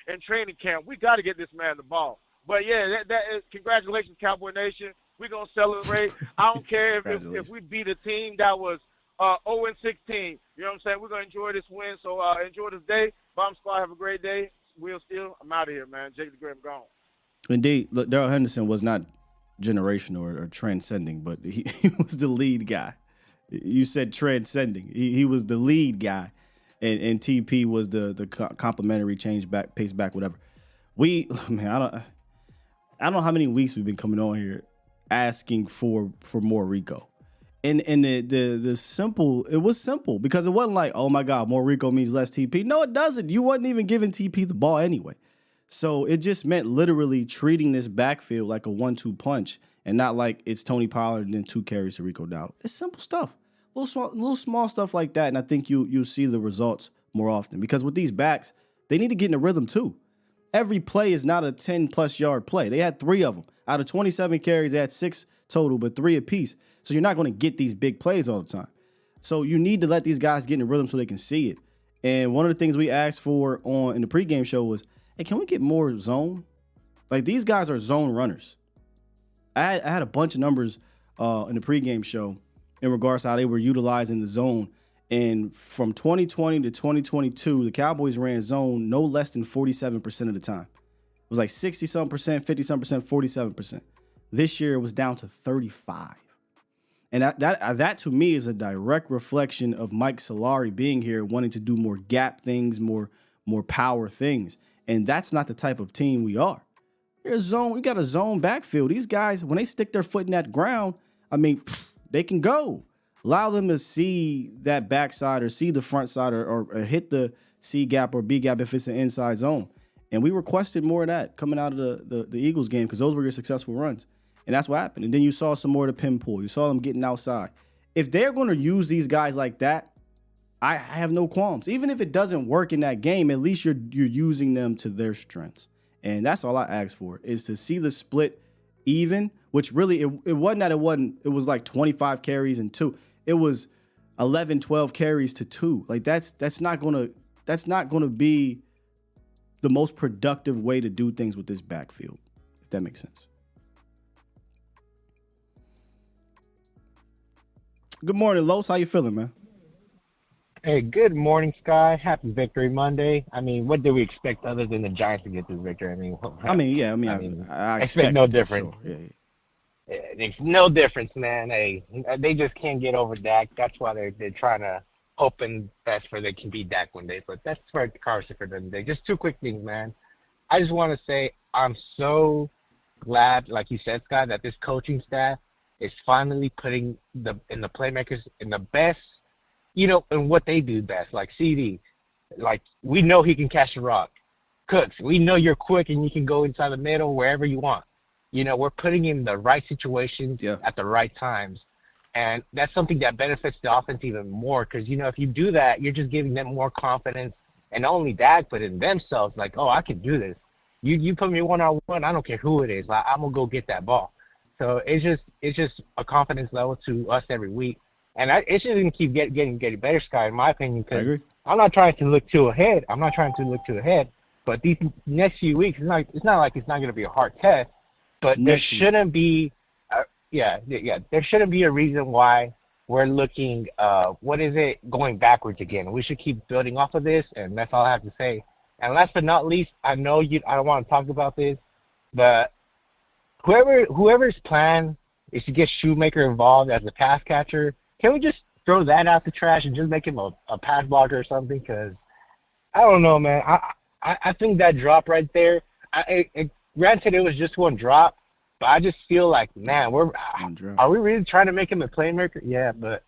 in training camp. We got to get this man the ball. But, yeah, that is, congratulations, Cowboy Nation. We're going to celebrate. I don't care if we beat a team that was 0-16. You know what I'm saying? We're going to enjoy this win. So enjoy this day. Bomb Squad, have a great day. Will Steele, I'm out of here, man. Jake the Great, I'm gone. Indeed. Look, Darrell Henderson was not generational or transcending, but he was the lead guy. You said transcending. He was the lead guy. And TP was the complimentary change back, pace back, whatever. Man, I don't know how many weeks we've been coming on here asking for more Rico. And the simple, it was simple because it wasn't like, oh my God, more Rico means less TP. No, it doesn't. You wasn't even giving TP the ball anyway. So it just meant literally treating this backfield like a 1-2 punch and not like it's Tony Pollard and then 2 carries to Rico Dowdle. It's simple stuff. Little small stuff like that. And I think you'll see the results more often because with these backs, they need to get in a rhythm too. Every play is not a 10-plus yard play. They had 3 of them. Out of 27 carries, they had 6 total, but 3 apiece. So you're not going to get these big plays all the time. So you need to let these guys get in a rhythm so they can see it. And one of the things we asked for in the pregame show was, hey, can we get more zone? Like, these guys are zone runners. I had a bunch of numbers in the pregame show in regards to how they were utilizing the zone. And from 2020 to 2022, the Cowboys ran zone no less than 47% of the time. It was like 60-some percent, 50-some percent, 47%. This year, it was down to 35. And that to me is a direct reflection of Mike Solari being here, wanting to do more gap things, more power things. And that's not the type of team we are. We got a zone backfield. These guys, when they stick their foot in that ground, I mean, they can go. Allow them to see that backside or see the front side or hit the C gap or B gap if it's an inside zone. And we requested more of that coming out of the Eagles game because those were your successful runs. And that's what happened. And then you saw some more of the pin pull. You saw them getting outside. If they're going to use these guys like that, I have no qualms. Even if it doesn't work in that game, at least you're using them to their strengths. And that's all I asked for, is to see the split even, which really, it was like 25 carries and 2. It was 11, 12 carries to 2. Like that's not going to be the most productive way to do things with this backfield, if that makes sense. Good morning, Los. How you feeling, man? Hey, good morning, Sky. Happy Victory Monday. I mean, what do we expect other than the Giants to get this victory? I expect no it, difference. Sure. Yeah. There's no difference, man. Hey, they just can't get over Dak. That's why they're trying to hope and best for they can beat Dak one day. But that's for Carson for them today. Just 2 quick things, man. I just want to say I'm so glad, like you said, Sky, that this coaching staff is finally putting the playmakers in the best, in what they do best. Like CD, like we know he can catch the rock. Cooks, we know you're quick and you can go inside the middle wherever you want. We're putting him in the right situations at the right times. And that's something that benefits the offense even more because, if you do that, you're just giving them more confidence. And not only that, but in themselves, like, oh, I can do this. You put me one-on-one, I don't care who it is. Like, I'm going to go get that ball. So it's just a confidence level to us every week. And it's just going to keep getting better, Sky, in my opinion, because I'm not trying to look too ahead. But these next few weeks, it's not like it's not going to be a hard test. But there shouldn't be there shouldn't be a reason why we're looking, going backwards again. We should keep building off of this, and that's all I have to say. And last but not least, I know I don't want to talk about this, but whoever's plan is to get Shoemaker involved as a pass catcher, can we just throw that out the trash and just make him a pass blocker or something? Because I don't know, man. I think that drop right there, granted, it was just one drop, but I just feel like, man, are we really trying to make him a playmaker? Yeah, but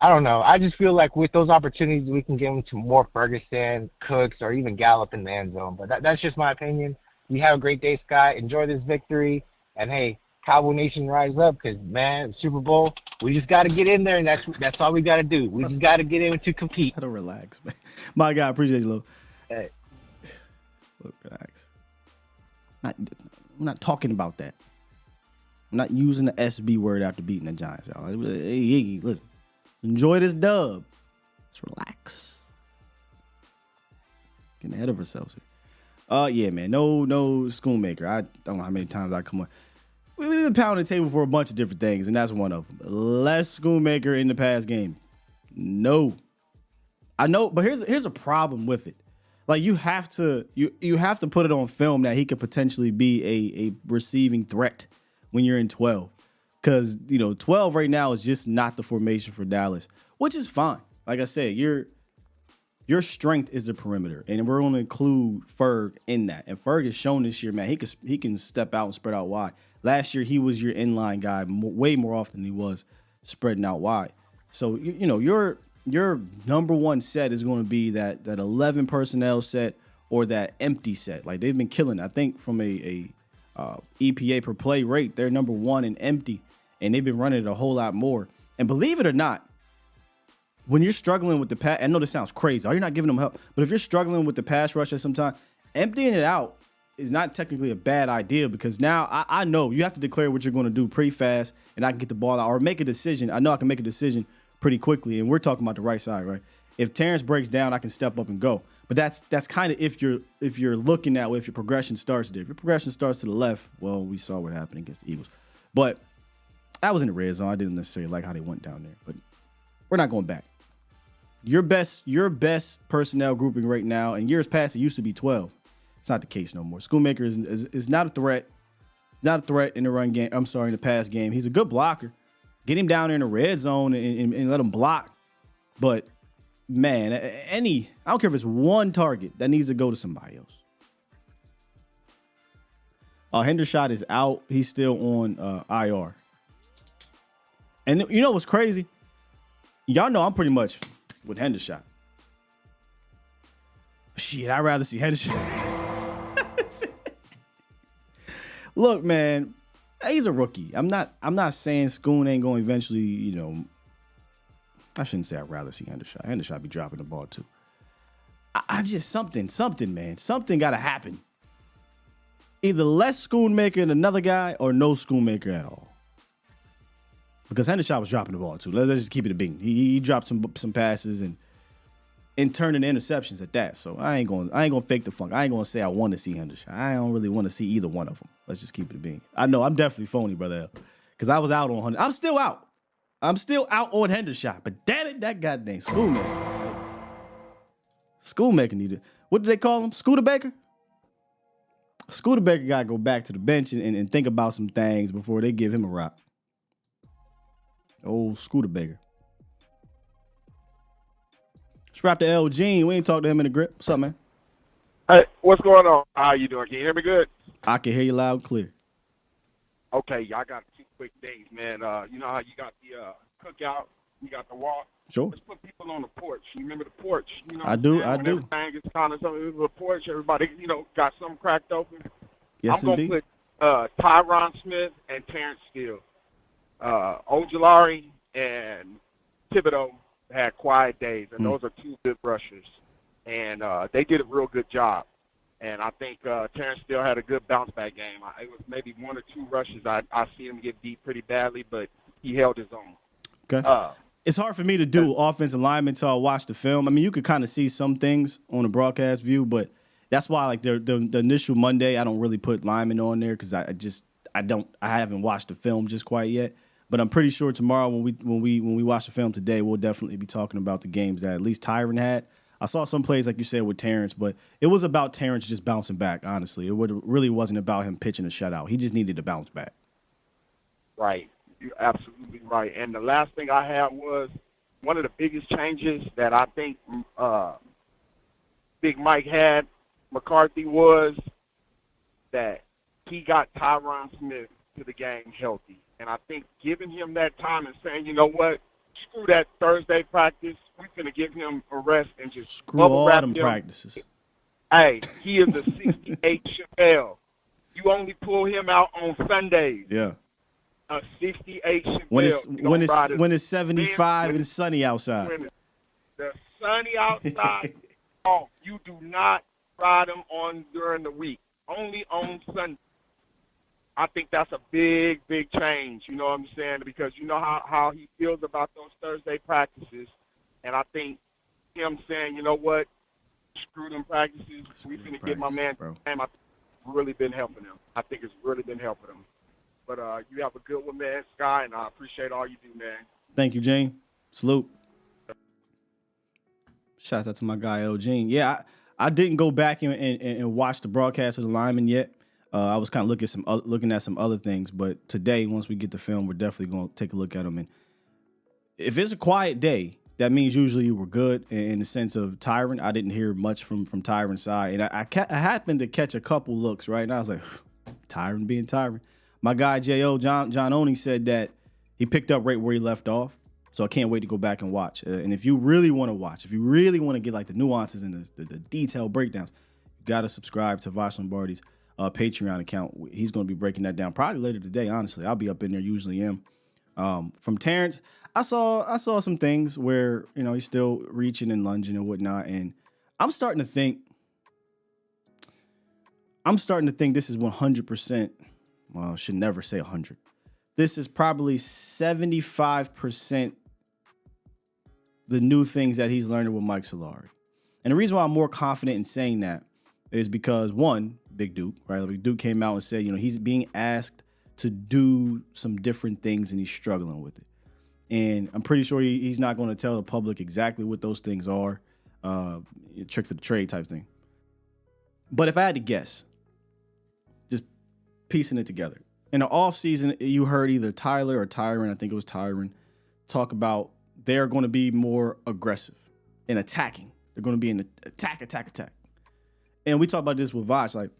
I don't know. I just feel like with those opportunities, we can give him to more Ferguson, Cooks, or even Gallup in the end zone. But that's just my opinion. You have a great day, Sky. Enjoy this victory. And, hey, Cowboy Nation, rise up because, man, Super Bowl, we just got to get in there, and that's all we got to do. We just got to get in to compete. Gotta relax, man. My guy, appreciate you, Lou. Hey. Look, relax. I'm not talking about that. I'm not using the SB word after beating the Giants, y'all. Hey, listen. Enjoy this dub. Let's relax. Getting ahead of ourselves here. Yeah, man. No Schoonmaker. I don't know how many times I come on. We've been pounding the table for a bunch of different things, and that's one of them. Less Schoonmaker in the past game. No. I know, but here's a problem with it. Like you have to put it on film that he could potentially be a receiving threat when you're in 12. Because, 12 right now is just not the formation for Dallas, which is fine. Like I said, your strength is the perimeter, and we're going to include Ferg in that. And Ferg has shown this year, man, he can step out and spread out wide. Last year, he was your inline guy way more often than he was spreading out wide. So, you know, your number one set is going to be that 11 personnel set or that empty set. Like, they've been killing. I think from a EPA per play rate, they're number one in empty, and they've been running it a whole lot more. And believe it or not, when you're struggling with the pass, I know this sounds crazy. Oh, you're not giving them help. But if you're struggling with the pass rush at some time, emptying it out is not technically a bad idea, because now I know you have to declare what you're going to do pretty fast, and I can get the ball out or make a decision. I know I can make a decision pretty quickly, and we're talking about the right side, right? If Terrence breaks down, I can step up and go. But that's kind of if you're looking at if your progression starts there. If your progression starts to the left, well, we saw what happened against the Eagles. But I was in the red zone. I didn't necessarily like how they went down there. But we're not going back. Your best personnel grouping right now, in years past, it used to be 12. It's not the case no more. Schoonmaker is not a threat. Not a threat in the run game. I'm sorry, in the pass game. He's a good blocker. Get him down there in the red zone and let him block. But man, I don't care if it's one target that needs to go to somebody else. Hendershot is out. He's still on IR. And you know what's crazy? Y'all know I'm pretty much with Hendershot. Shit, I'd rather see Hendershot. Look, man, he's a rookie. I'm not saying Schoon ain't going to eventually, you know. I shouldn't say I'd rather see Hendershot. Hendershot be dropping the ball too. I just something, man. Something got to happen. Either less Schoonmaker and another guy, or no Schoonmaker at all. Because Hendershot was dropping the ball too. Let's just keep it a bean. He dropped some passes and turning interceptions at that. So I ain't gonna fake the funk. I ain't gonna say I want to see Hendershot. I don't really want to see either one of them. Let's just keep it a bean. I know I'm definitely phony, brother, because I was out on Hendershot. I'm still out on Hendershot. But damn it, that goddamn Schoonmaker. Schoonmaker needed. What did they call him? Scooter Baker. Scooter Baker gotta go back to the bench and think about some things before they give him a rock. Old Scooter Baker. Let's wrap to L. Gene. We ain't talked to him in the grip. What's up, man? Hey, what's going on? How you doing? Can you hear me good? I can hear you loud and clear. Okay, I got two quick things, man. You know how you got the cookout, you got the walk. Sure. Let's put people on the porch. You remember the porch? You know I do. Everything is kind of something with the porch. Everybody, got something cracked open. Yes, I'm indeed. gonna put Tyron Smith and Terrence Steele. Ojulari and Thibodeau had quiet days, and those are two good rushers. And they did a real good job. And I think Terrence Steele had a good bounce-back game. It was maybe one or two rushes. I see him get beat pretty badly, but he held his own. Okay. It's hard for me to do offensive lineman until I watch the film. I mean, you could kind of see some things on the broadcast view, but that's why, like, the initial Monday, I don't really put linemen on there because I haven't watched the film just quite yet. But I'm pretty sure tomorrow when we watch the film today, we'll definitely be talking about the games that at least Tyron had. I saw some plays, like you said, with Terrence, but it was about Terrence just bouncing back, honestly. It really wasn't about him pitching a shutout. He just needed to bounce back. Right. You're absolutely right. And the last thing I had was one of the biggest changes that I think Big Mike had, McCarthy, was that he got Tyron Smith to the game healthy. And I think giving him that time and saying, you know what, screw that Thursday practice. We're going to give him a rest and just screw all them practices. Hey, he is a 68 Chappelle. You only pull him out on Sundays. Yeah. A 68 Chappelle. When it's 75 and sunny outside. When the sunny outside, you do not ride him on during the week. Only on Sunday. I think that's a big, big change, you know what I'm saying? Because you know how he feels about those Thursday practices. And I think him saying, you know what, screw them practices. We're going to get my man time. I think it's really been helping him. I think it's really been helping him. But you have a good one, man, Sky, and I appreciate all you do, man. Thank you, Gene. Salute. Shouts out to my guy, L. Gene. Yeah, I didn't go back and watch the broadcast of the lineman yet. I was kind of looking at some other things, but today, once we get the film, we're definitely going to take a look at them. And if it's a quiet day, that means usually you were good in the sense of Tyron. I didn't hear much from Tyron's side. And I happened to catch a couple looks, right? And I was like, Tyron being Tyron. My guy, J.O., John Oney, said that he picked up right where he left off. So I can't wait to go back and watch. And if you really want to watch, if you really want to get like the nuances and the detailed breakdowns, you got to subscribe to Vosh Lombardi's Patreon account. He's going to be breaking that down probably later today, honestly. I'll be up in there, usually am. From Terrence, I saw some things where, he's still reaching and lunging and whatnot. And I'm starting to think this is 100%. Well, I should never say 100. This is probably 75% the new things that he's learning with Mike Solari. And the reason why I'm more confident in saying that is because, one, Big Duke, right? Big Duke came out and said, he's being asked to do some different things and he's struggling with it. And I'm pretty sure he's not going to tell the public exactly what those things are, trick to the trade type thing. But if I had to guess, just piecing it together, in the offseason, you heard either Tyler or Tyron, I think it was Tyron, talk about they're going to be more aggressive and attacking. They're going to be in attack. And we talked about this with Vosh. Like,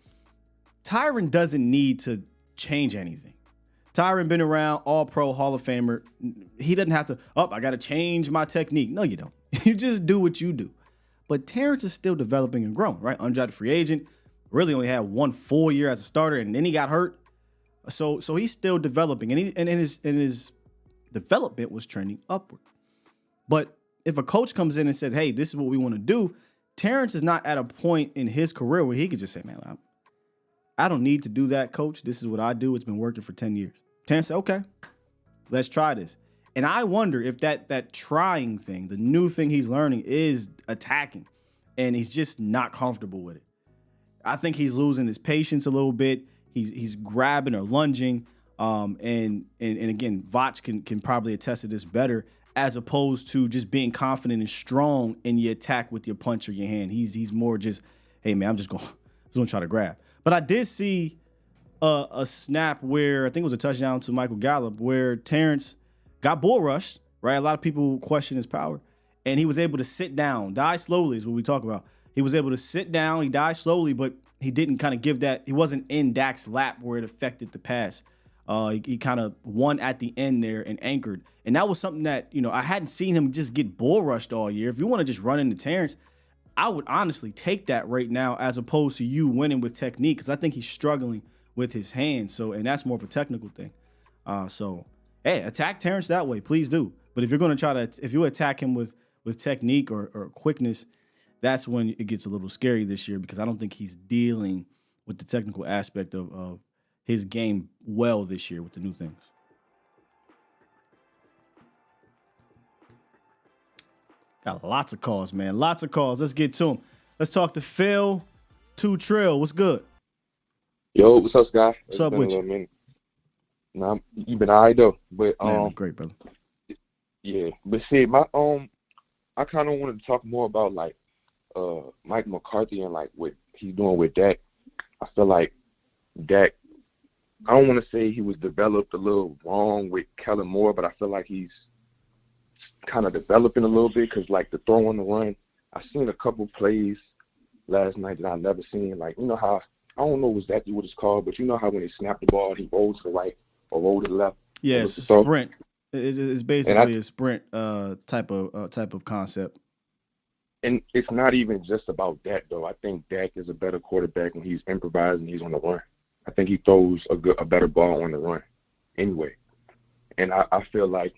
Tyron doesn't need to change anything. Tyron been around, all-pro, Hall of Famer. He doesn't have to, I got to change my technique. No, you don't. You just do what you do. But Terrence is still developing and growing, right? Undrafted free agent. Really only had 1 full year as a starter, and then he got hurt. So he's still developing, and his development was trending upward. But if a coach comes in and says, hey, this is what we want to do, Terrence is not at a point in his career where he could just say, man, I don't need to do that, coach. This is what I do. It's been working for 10 years. Terrence said, okay, let's try this. And I wonder if that trying thing, the new thing he's learning, is attacking, and he's just not comfortable with it. I think he's losing his patience a little bit. He's grabbing or lunging. And again, Voch can probably attest to this better, as opposed to just being confident and strong in your attack with your punch or your hand. He's more just, hey man, I'm just gonna try to grab. But I did see a snap where I think it was a touchdown to Michael Gallup, where Terrence got bull rushed, right? A lot of people question his power, and he was able to sit down, die slowly is what we talk about. He was able to sit down, he died slowly, but he didn't kind of give that. He wasn't in Dak's lap where it affected the pass. He kind of won at the end there and anchored. And that was something that, I hadn't seen him just get bull rushed all year. If you want to just run into Terrence, I would honestly take that right now as opposed to you winning with technique, because I think he's struggling with his hands. And that's more of a technical thing. Hey, attack Terrence that way. Please do. But if you're going to if you attack him with technique or quickness, that's when it gets a little scary this year, because I don't think he's dealing with the technical aspect of his game well this year with the new things. Got lots of calls, man. Lots of calls. Let's get to them. Let's talk to Phil 2 Trill. What's good? Yo, what's up, Scott? What's up with you? Nah, you been all right, though. But, man, great, brother. Yeah. But see, I kind of wanted to talk more about, like, Mike McCarthy and, like, what he's doing with Dak. I feel like Dak, I don't want to say he was developed a little wrong with Kellen Moore, but I feel like he's kind of developing a little bit, because, like, the throw on the run, I seen a couple plays last night that I never seen. Like, you know how, I don't know exactly what it's called, but you know how when he snapped the ball, he rolls to the right or rolls to the left? Yeah, it's a sprint. It's basically a sprint type of concept. And it's not even just about that, though. I think Dak is a better quarterback when he's improvising, he's on the run. I think he throws a better ball on the run anyway. And I feel like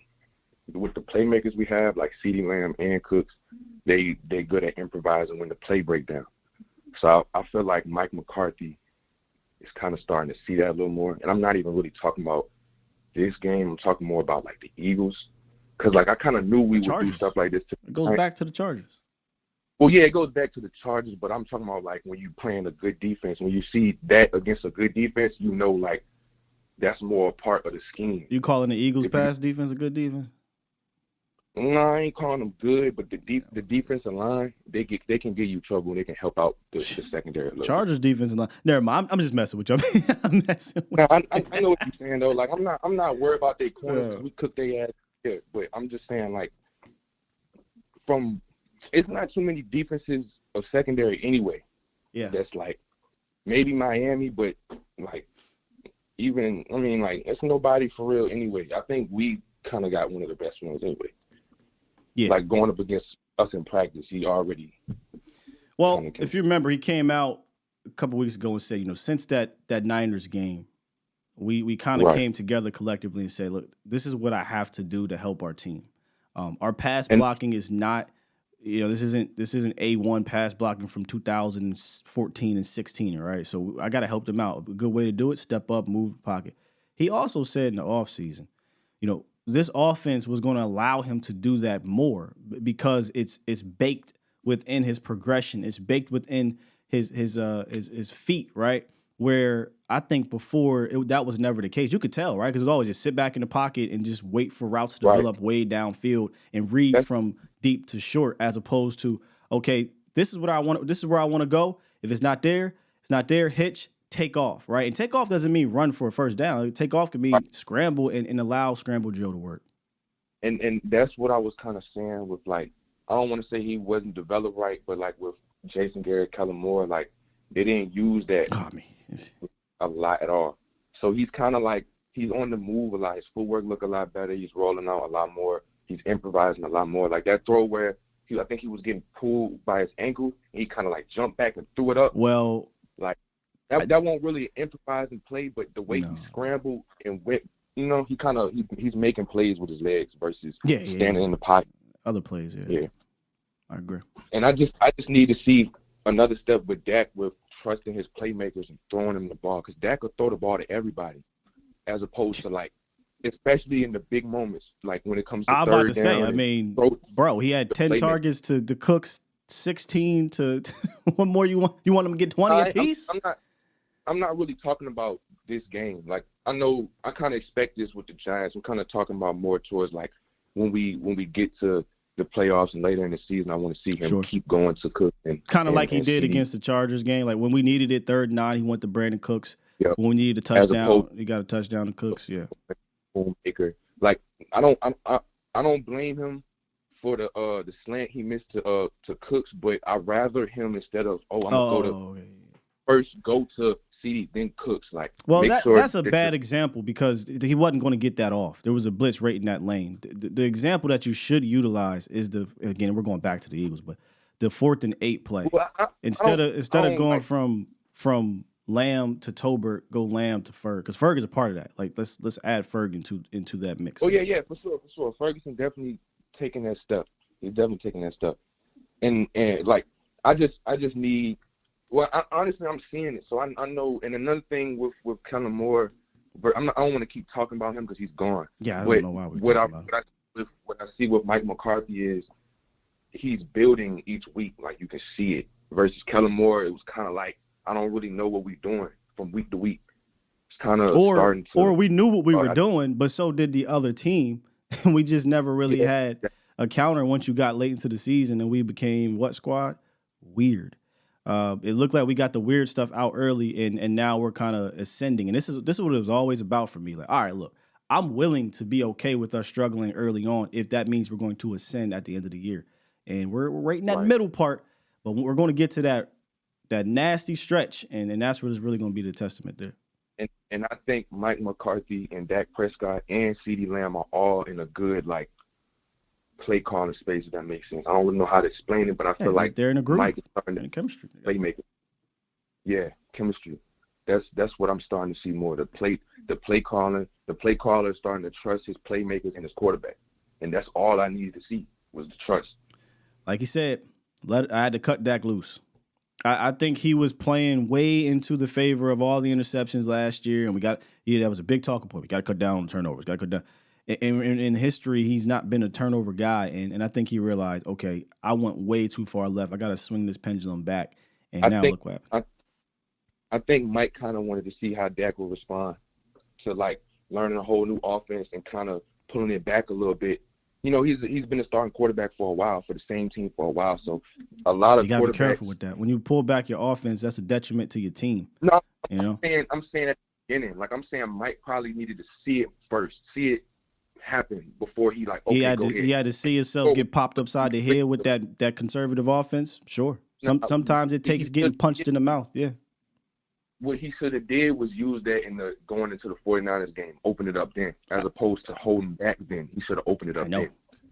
with the playmakers we have, like CeeDee Lamb and Cooks, they're good at improvising when the play break down. So I feel like Mike McCarthy is kind of starting to see that a little more. And I'm not even really talking about this game. I'm talking more about, like, the Eagles. Because, like, I kind of knew we would do stuff like this. It goes back to the Chargers. Well, yeah, it goes back to the Chargers, but I'm talking about, like, when you playing a good defense, when you see that against a good defense, you know, like, that's more a part of the scheme. You calling the Eagles pass defense a good defense? No, I ain't calling them good, but the defensive line, they can give you trouble, and they can help out the secondary a little. Chargers defensive line. Never mind. I'm just messing with you. I'm messing with you. I know what you're saying, though. Like, I'm not worried about their corners. We cook their ass, yeah, but I'm just saying, like, it's not too many defenses of secondary anyway. Yeah. That's like maybe Miami, but like it's nobody for real anyway. I think we kind of got one of the best ones anyway. Yeah. Like going up against us in practice, he already. Well, if you remember, he came out a couple weeks ago and said, since that Niners game, we kind of came together collectively and said, look, this is what I have to do to help our team. Our pass blocking is not, this isn't A1 pass blocking from 2014 and 16, all right? So I got to help them out. A good way to do it, step up, move the pocket. He also said in the offseason, this offense was going to allow him to do that more because it's baked within his progression. It's baked within his feet, right? Where I think before that was never the case. You could tell, right? Because it was always just sit back in the pocket and just wait for routes to develop way downfield and read from deep to short, as opposed to, okay, this is what I want. This is where I want to go. If it's not there, it's not there. Hitch, take off, right? And take off doesn't mean run for a first down. Take off can mean scramble and allow Scramble Joe to work. And that's what I was kind of saying with, like, I don't want to say he wasn't developed right, but like with Jason Garrett, Kellen Moore, like they didn't use that a lot at all. So he's kind of like he's on the move a lot. His footwork look a lot better. He's rolling out a lot more. He's improvising a lot more. Like that throw where I think he was getting pulled by his ankle. And he kind of like jumped back and threw it up. Well, like that won't really improvise and play, but the way he scrambled and went, he's making plays with his legs versus standing in the pocket. Other plays, yeah. I agree. And I just need to see another step with Dak with trusting his playmakers and throwing him the ball, because Dak will throw the ball to everybody, as opposed to like, especially in the big moments, like when it comes to I'm third about to down. say, I mean, bro, he had 10 targets to the Cooks, 16 to what more you want? You want him to get 20 apiece? I'm not really talking about this game. Like I know I kind of expect this with the Giants. I'm kind of talking about more towards like when we get to the playoffs and later in the season, I want to see him keep going to Cook. Kind of like he did against the Chargers game. Like when we needed it 3rd and 9, he went to Brandon Cooks. Yep. When we needed a touchdown, he got a touchdown to Cooks. Yeah. Like I don't blame him for the slant he missed to Cooks, but I'd rather him instead of first go to CD then Cooks. Like, well, that's a bad example because he wasn't going to get that off. There was a blitz right in that lane. The example that you should utilize is again, we're going back to the Eagles, but the 4th and 8 play. Well, instead of going from Lamb to Tolbert, go Lamb to Ferg, because Ferg is a part of that. Like let's add Ferg into that mix. Oh yeah, for sure. Ferguson definitely taking that step. He's definitely taking that step. And like I just need. Well, honestly, I'm seeing it, so I know. And another thing with Kellen Moore, but I don't want to keep talking about him because he's gone. Yeah, I don't know why we're talking about him. What I see with Mike McCarthy is he's building each week, like you can see it. Versus Kellen Moore, it was kind of like I don't really know what we're doing from week to week. It's kind of starting to. Or we knew what we were doing, but so did the other team, and we just never really had a counter once you got late into the season, and we became what squad? Weird. It looked like we got the weird stuff out early, and now we're kind of ascending. And this is what it was always about for me. Like, all right, look, I'm willing to be okay with us struggling early on if that means we're going to ascend at the end of the year. And we're right in that middle part, but we're going to get to that nasty stretch, and that's what is really going to be the testament there. And I think Mike McCarthy and Dak Prescott and CeeDee Lamb are all in a good like play calling space, if that makes sense. I don't really know how to explain it, but I feel like they're in a group. Mike is starting to chemistry. Playmaker. Yeah, chemistry. That's what I'm starting to see more. The play calling, the play caller is starting to trust his playmakers and his quarterback. And that's all I needed to see was the trust. Like he said, I had to cut Dak loose. I think he was playing way into the favor of all the interceptions last year, and that was a big talking point. We got to cut down on turnovers. Got to cut down. In history, he's not been a turnover guy, and I think he realized, okay, I went way too far left. I got to swing this pendulum back, and look what happened. I think Mike kind of wanted to see how Dak will respond to like learning a whole new offense and kind of pulling it back a little bit. You know, he's been a starting quarterback for a while for the same team for a while, so a lot of you got to be careful with that. When you pull back your offense, that's a detriment to your team. No, you know, I'm saying at the beginning, like I'm saying, Mike probably needed to see it first, see it happen before he like he okay he had to see himself get popped upside the head with that conservative offense. Sure. Sometimes it takes getting punched in the mouth. Yeah. What he should have did was use that in the going into the 49ers game, open it up then, as opposed to holding back then. He should have opened it up then.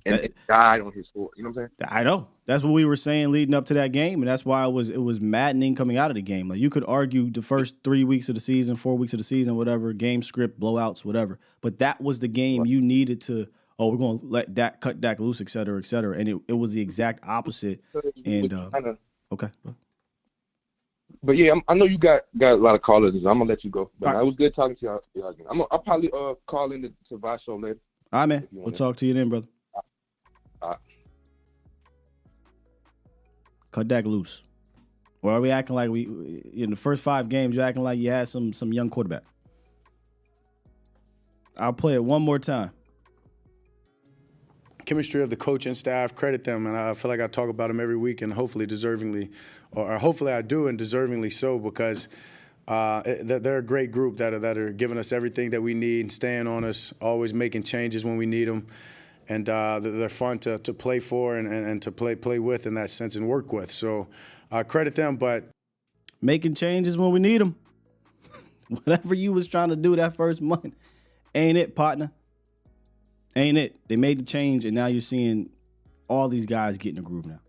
And it died on his sword. You know what I'm saying? I know. That's what we were saying leading up to that game, and that's why it was maddening coming out of the game. Like, you could argue the first 3 weeks of the season, 4 weeks of the season, whatever, game script, blowouts, whatever. But that was the game you needed to, we're going to let Dak cut Dak loose, et cetera, et cetera. And it was the exact opposite. And okay. But yeah, I know you got a lot of callers. I'm gonna let you go. But it was good talking to y'all again. I'll probably call in the Vice show later. All right, man. We'll talk to you then, brother. All right. Cut Dak loose. Or are we acting like we in the first 5 games? You're acting like you had some young quarterback. I'll play it one more time. Chemistry of the coaching staff, credit them, and I feel like I talk about them every week, and hopefully deservingly, or hopefully I do, and deservingly so, because they're a great group that are giving us everything that we need, staying on us, always making changes when we need them, and they're fun to play for and to play with in that sense and work with. So credit them, but making changes when we need them. Whatever you was trying to do that first month, ain't it, partner? Ain't it? They made the change, and now you're seeing all these guys get in the groove now.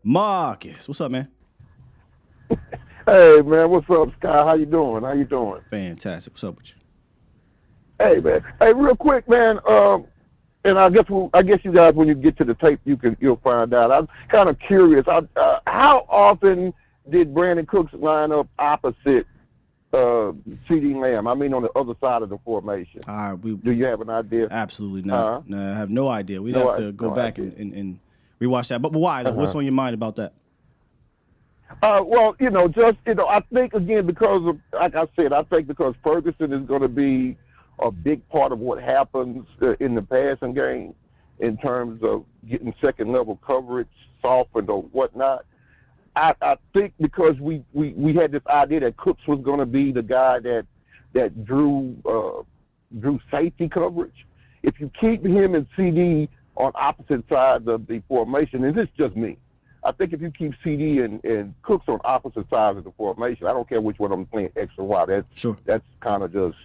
Marcus, what's up, man? Hey, man, what's up, Sky? How you doing? Fantastic. What's up with you? Hey, man. Hey, real quick, man. And I guess you guys, when you get to the tape, you'll find out. I'm kind of curious. How often did Brandon Cooks line up opposite CD Lamb? I mean, on the other side of the formation. Do you have an idea? Absolutely not. No, I have no idea. We'd have to go back and rewatch that. But why? What's on your mind about that? Well, I think, again, because of, like I said, because Ferguson is going to be a big part of what happens in the passing game in terms of getting second-level coverage softened or whatnot. I think because we had this idea that Cooks was going to be the guy that drew safety coverage. If you keep him and CD on opposite sides of the formation, and this is just me, I think if you keep CD and Cooks on opposite sides of the formation, I don't care which one of them playing X or Y. That's kind of just,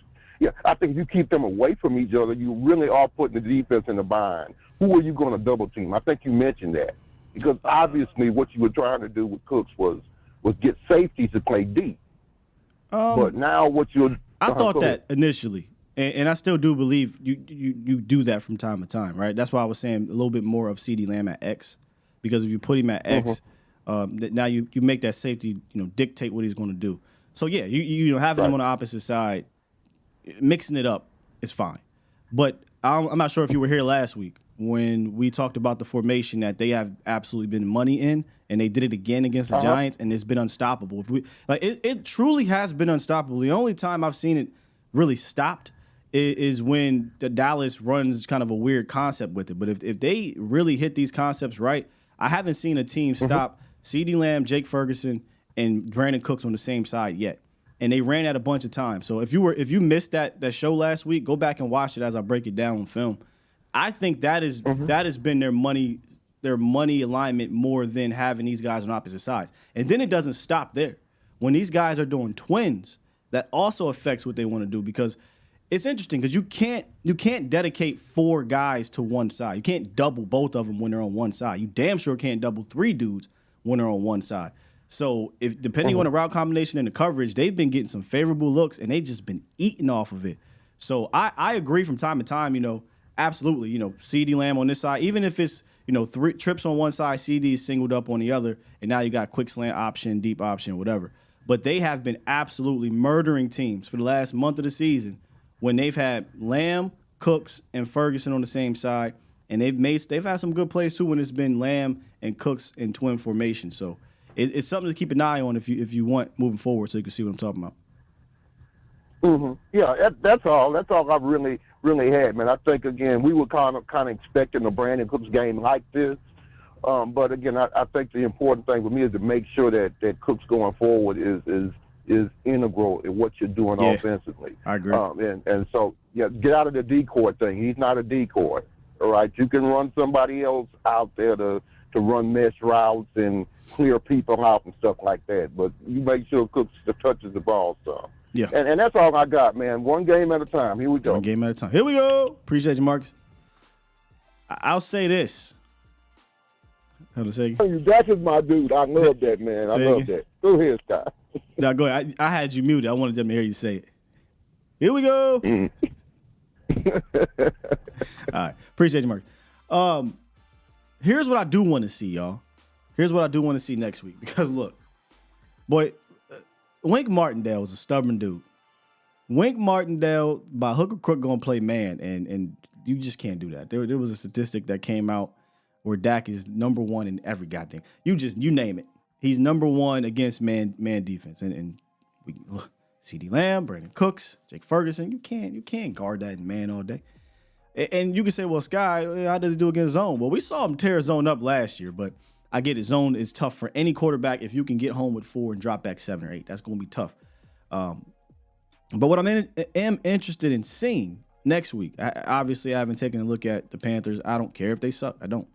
I think if you keep them away from each other, you really are putting the defense in a bind. Who are you going to double team? I think you mentioned that. Because obviously what you were trying to do with Cooks was get safeties to play deep. But now I thought that initially, and I still do believe you do that from time to time, right? That's why I was saying a little bit more of CeeDee Lamb at X, because if you put him at X, now you make that safety dictate what he's going to do. So yeah, you having him on the opposite side, mixing it up is fine. But I'm not sure if you were here last week when we talked about the formation that they have absolutely been money in, and they did it again against the Giants, and it's been unstoppable. It truly has been unstoppable. The only time I've seen it really stopped is when the Dallas runs kind of a weird concept with it. But if they really hit these concepts right, I haven't seen a team stop CeeDee Lamb, Jake Ferguson, and Brandon Cooks on the same side yet. And they ran that a bunch of times. So if you missed that show last week, go back and watch it as I break it down on film. I think that has been their money alignment more than having these guys on opposite sides. And then it doesn't stop there. When these guys are doing twins, that also affects what they want to do, because it's interesting because you can't dedicate 4 guys to one side. You can't double both of them when they're on one side. You damn sure can't double 3 dudes when they're on one side. So if depending on the route combination and the coverage, they've been getting some favorable looks, and they've just been eating off of it. So I agree from time to time, absolutely, CeeDee Lamb on this side, even if it's, 3 trips on one side, CD is singled up on the other, and now you got quick slant option, deep option, whatever. But they have been absolutely murdering teams for the last month of the season when they've had Lamb, Cooks, and Ferguson on the same side, and they've had some good plays too when it's been Lamb and Cooks in twin formation. So it's something to keep an eye on if you want moving forward, so you can see what I'm talking about. Yeah, that's all. That's all I've really had, man. I think, again, we were kind of expecting a Brandon Cooks game like this. But again, I think the important thing for me is to make sure that Cooks going forward is is integral in what you're doing Yeah, offensively. I agree. And so, yeah, get out of the decoy thing. He's not a decoy, all right? You can run somebody else out there to run mesh routes and clear people out and stuff like that, but you make sure Cooks touches the ball some. Yeah. And that's all I got, man. One game at a time. Here we go. One game at a time. Here we go. Appreciate you, Marcus. I'll say this. How to say? That is my dude. I love that, man. I love that. Go ahead, Scott. No, go ahead. I had you muted. I wanted them to hear you say it. Here we go. All right. Appreciate you, Marcus. Here's what I do want to see, y'all. Here's what I do want to see next week. Because, look, boy, Wink Martindale was a stubborn dude. Wink Martindale, by hook or crook, going to play man, and you just can't do that. There was a statistic that came out where Dak is number one in every goddamn. You name it. He's number one against man defense. And we look, CeeDee Lamb, Brandon Cooks, Jake Ferguson, you can't guard that man all day. And you can say, well, Sky, how does he do against zone? Well, we saw him tear zone up last year, but I get it. Zone is tough for any quarterback. If you can get home with 4 and drop back 7 or 8, that's going to be tough. But what am interested in seeing next week, obviously I haven't taken a look at the Panthers. I don't care if they suck. I don't.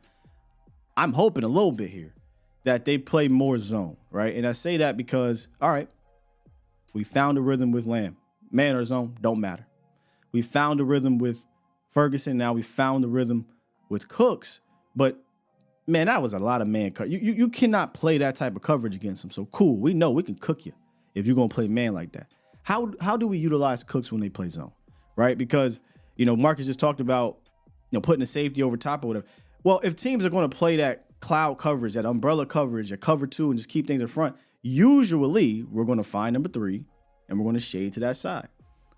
I'm hoping a little bit here that they play more zone, right? And I say that because, all right, we found a rhythm with Lamb. Man or zone, don't matter. We found a rhythm with Ferguson. Now we found the rhythm with Cooks. But, man, that was a lot of man coverage. You cannot play that type of coverage against them. So, cool, we know we can cook you if you're going to play man like that. How do we utilize Cooks when they play zone, right? Because, Marcus just talked about, putting a safety over top or whatever. Well, if teams are going to play that cloud coverage, that umbrella coverage, that cover 2 and just keep things in front, usually we're going to find number 3 and we're going to shade to that side.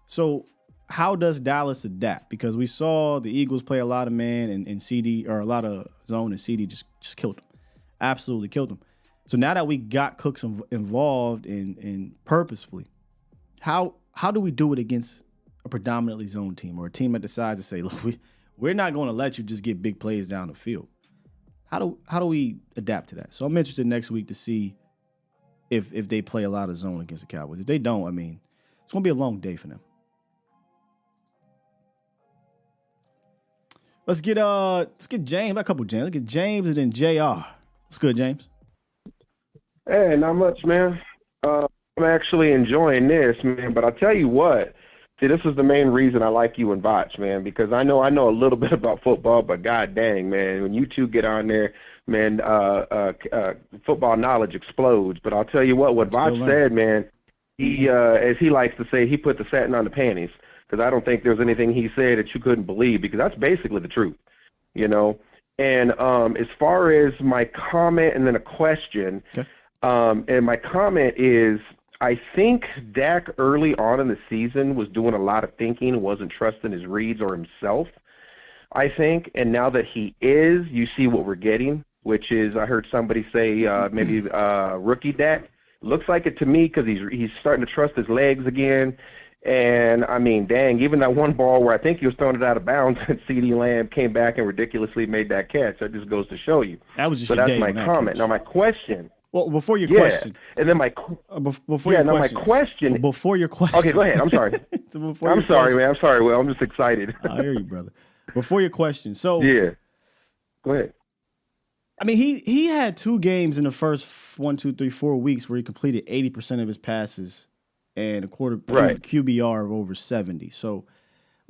So how does Dallas adapt? Because we saw the Eagles play a lot of man and CD, or a lot of zone, and CD just killed them. Absolutely killed them. So now that we got Cooks involved in purposefully, how do we do it against a predominantly zone team or a team that decides to say, look, we're not going to let you just get big plays down the field? How do we adapt to that? So I'm interested next week to see if they play a lot of zone against the Cowboys. If they don't, it's going to be a long day for them. Let's get James. A couple James. Let's get James and then JR. What's good, James? Hey, not much, man. I'm actually enjoying this, man. But I'll tell you what. See, this is the main reason I like you and Botch, man, because I know a little bit about football, but god dang, man, when you two get on there, man, football knowledge explodes. But I'll tell you what Botch said, man, he, as he likes to say, he put the satin on the panties, because I don't think there's anything he said that you couldn't believe, because that's basically the truth, And as far as my comment and then a question, okay. And my comment is, I think Dak early on in the season was doing a lot of thinking and wasn't trusting his reads or himself, I think. And now that he is, you see what we're getting, which is, I heard somebody say maybe rookie Dak. Looks like it to me, because he's starting to trust his legs again. And, dang, even that one ball where I think he was throwing it out of bounds and CeeDee Lamb came back and ridiculously made that catch. That just goes to show you. That was just so that's my comment. Now, my question. Well, before your question. And then my question. Before your question. Okay, go ahead. I'm sorry. I'm sorry, man. I'm sorry. Well, I'm just excited. I hear you, brother. Before your question. So yeah. Go ahead. He had 2 games in the first 4 weeks where he completed 80% of his passes and a QBR of over 70. So,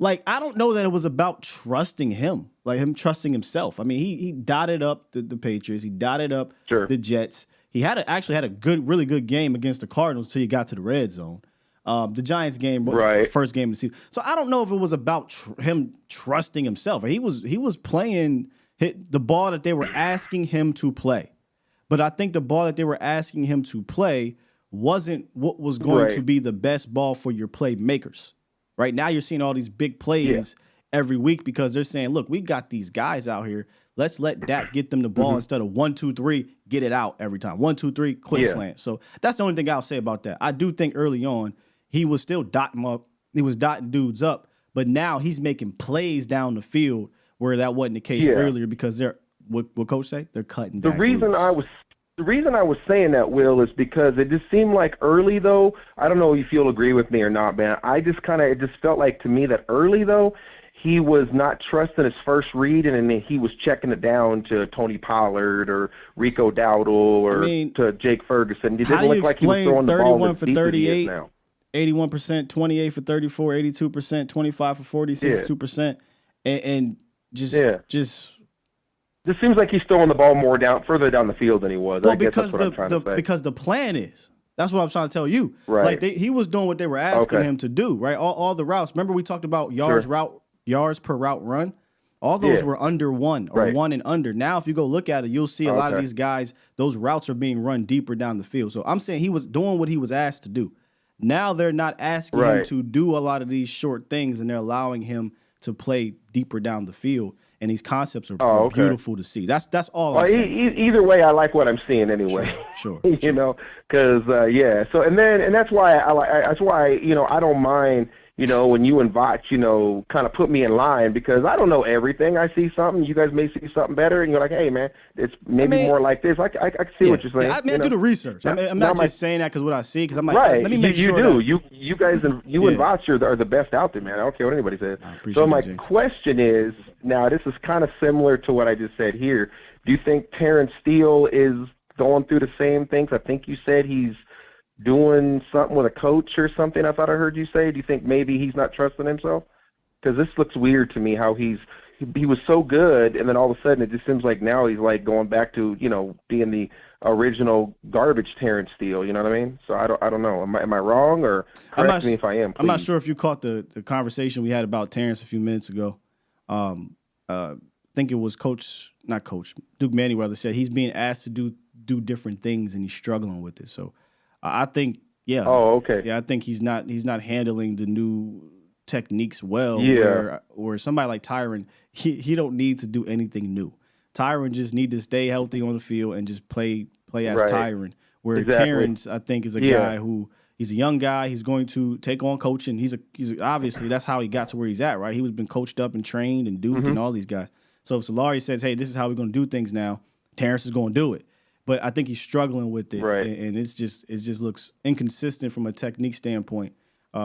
I don't know that it was about trusting him, him trusting himself. He dotted up the Patriots. He dotted up the Jets. He actually had a really good game against the Cardinals until you got to the red zone. The Giants game, the first game of the season. So I don't know if it was about him trusting himself. He was playing the ball that they were asking him to play. But I think the ball that they were asking him to play wasn't what was going to be the best ball for your playmakers. Right now you're seeing all these big plays every week because they're saying, look, we got these guys out here. Let's let Dak get them the ball instead of 1, 2, 3, get it out every time. 1, 2, 3, quick slant. So that's the only thing I'll say about that. I do think early on he was still dotting up. He was dotting dudes up, but now he's making plays down the field where that wasn't the case earlier because they're what Coach say? They're cutting back. The The reason I was saying that, Will, is because it just seemed like early, though. I don't know if you'll agree with me or not, man. It just felt like to me that early, though, he was not trusting his first read, and then he was checking it down to Tony Pollard or Rico Dowdle or to Jake Ferguson. He didn't look like he was throwing the ball 31 as for deep as he 38, is now. 81%, 28 for 34, 82%, 25 for 40, 62%, and just seems like he's throwing the ball further down the field than he was. Well, I guess that's what I'm trying to say. Because the plan is. That's what I'm trying to tell you. Right. Like he was doing what they were asking him to do, right? All the routes. Remember we talked about yards per route run? All those were under 1 or 1 and under. Now, if you go look at it, you'll see a lot of these guys, those routes are being run deeper down the field. So I'm saying he was doing what he was asked to do. Now they're not asking him to do a lot of these short things, and they're allowing him to play deeper down the field. And these concepts are beautiful to see. That's all I'm saying. Either way, I like what I'm seeing anyway. Sure. You know, because So and that's why I don't mind. You know, when you and Vach, kind of put me in line because I don't know everything. I see something. You guys may see something better, and you're like, hey, man, it's maybe more like this. I can see what you're saying. I do the research. I'm not just saying that because what I see, because I'm like, let me make you sure. You do. You guys and Vach are the best out there, man. I don't care what anybody says. So my question is, now this is kind of similar to what I just said here. Do you think Terrence Steele is going through the same things? I think you said he's doing something with a coach or something, I thought I heard you say. Do you think maybe he's not trusting himself? Because this looks weird to me how he was so good, and then all of a sudden it just seems like now he's like going back to, being the original garbage Terrence Steele, you know what I mean? So I don't know. Am I wrong, or correct me if I am, please. I'm not sure if you caught the conversation we had about Terrence a few minutes ago. I think it was Duke Manyweather said he's being asked to do different things and he's struggling with it. So I think, yeah. Oh, okay. Yeah, I think he's not handling the new techniques well. Yeah. Where somebody like Tyron, he don't need to do anything new. Tyron just need to stay healthy on the field and just play as Tyron. Where Terrence, I think, is a guy who he's a young guy. He's going to take on coaching. He's obviously that's how he got to where he's at, right? He was been coached up and trained and Duke and all these guys. So if Solari says, hey, this is how we're going to do things now, Terrence is going to do it. But I think he's struggling with it, and it just looks inconsistent from a technique standpoint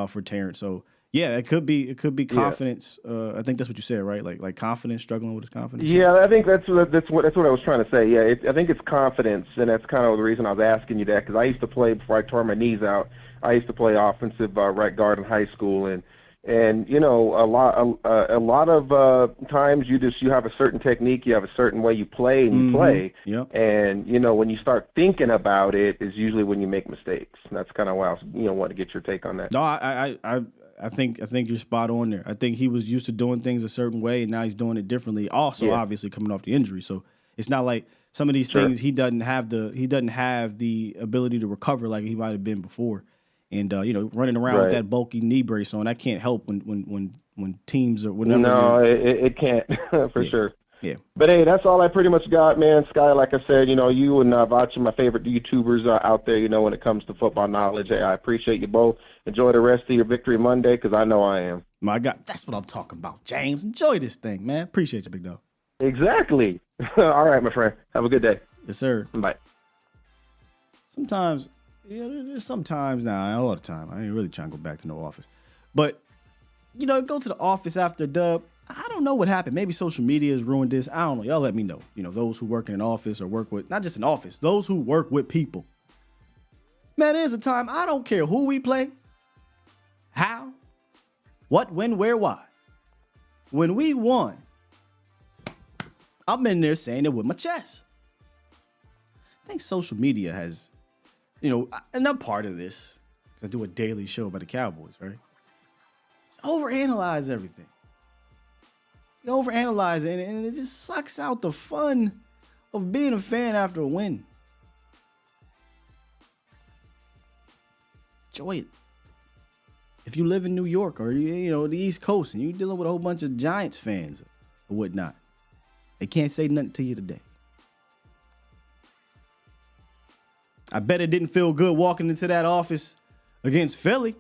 for Terrence. So yeah, it could be confidence. I think that's what you said, right? Like confidence, struggling with his confidence. Yeah, I think that's what I was trying to say. Yeah, I think it's confidence, and that's kind of the reason I was asking you that, because I used to play before I tore my knees out. I used to play offensive right guard in high school, and a lot of times you have a certain technique, you have a certain way you play, and you play. Yep. And when you start thinking about it is usually when you make mistakes. And that's kind of why I was want to get your take on that. No, I think you're spot on there. I think he was used to doing things a certain way, and now he's doing it differently. Also, obviously coming off the injury, so it's not like some of these things he doesn't have the ability to recover like he might have been before. And running around with that bulky knee brace on, that can't help when teams are whenever. No, it can't for sure. Yeah. But hey, that's all I pretty much got, man. Sky, like I said, you and Vach are my favorite YouTubers out there. When it comes to football knowledge. Hey, I appreciate you both. Enjoy the rest of your Victory Monday, because I know I am. My God, that's what I'm talking about, James. Enjoy this thing, man. Appreciate you, big dog. Exactly. All right, my friend. Have a good day. Yes, sir. Bye. Sometimes. Yeah, there's sometimes now, all the time. I ain't really trying to go back to no office. But, go to the office after dub. I don't know what happened. Maybe social media has ruined this. I don't know. Y'all let me know. Those who work in an office or work with, not just an office, those who work with people. Man, there's a time, I don't care who we play, how, what, when, where, why. When we won, I'm in there saying it with my chest. I think social media has... and I'm part of this because I do a daily show about the Cowboys, right? Overanalyze everything. You overanalyze it, and it just sucks out the fun of being a fan after a win. Enjoy it. If you live in New York or the East Coast and you're dealing with a whole bunch of Giants fans or whatnot, they can't say nothing to you today. I bet it didn't feel good walking into that office against Philly.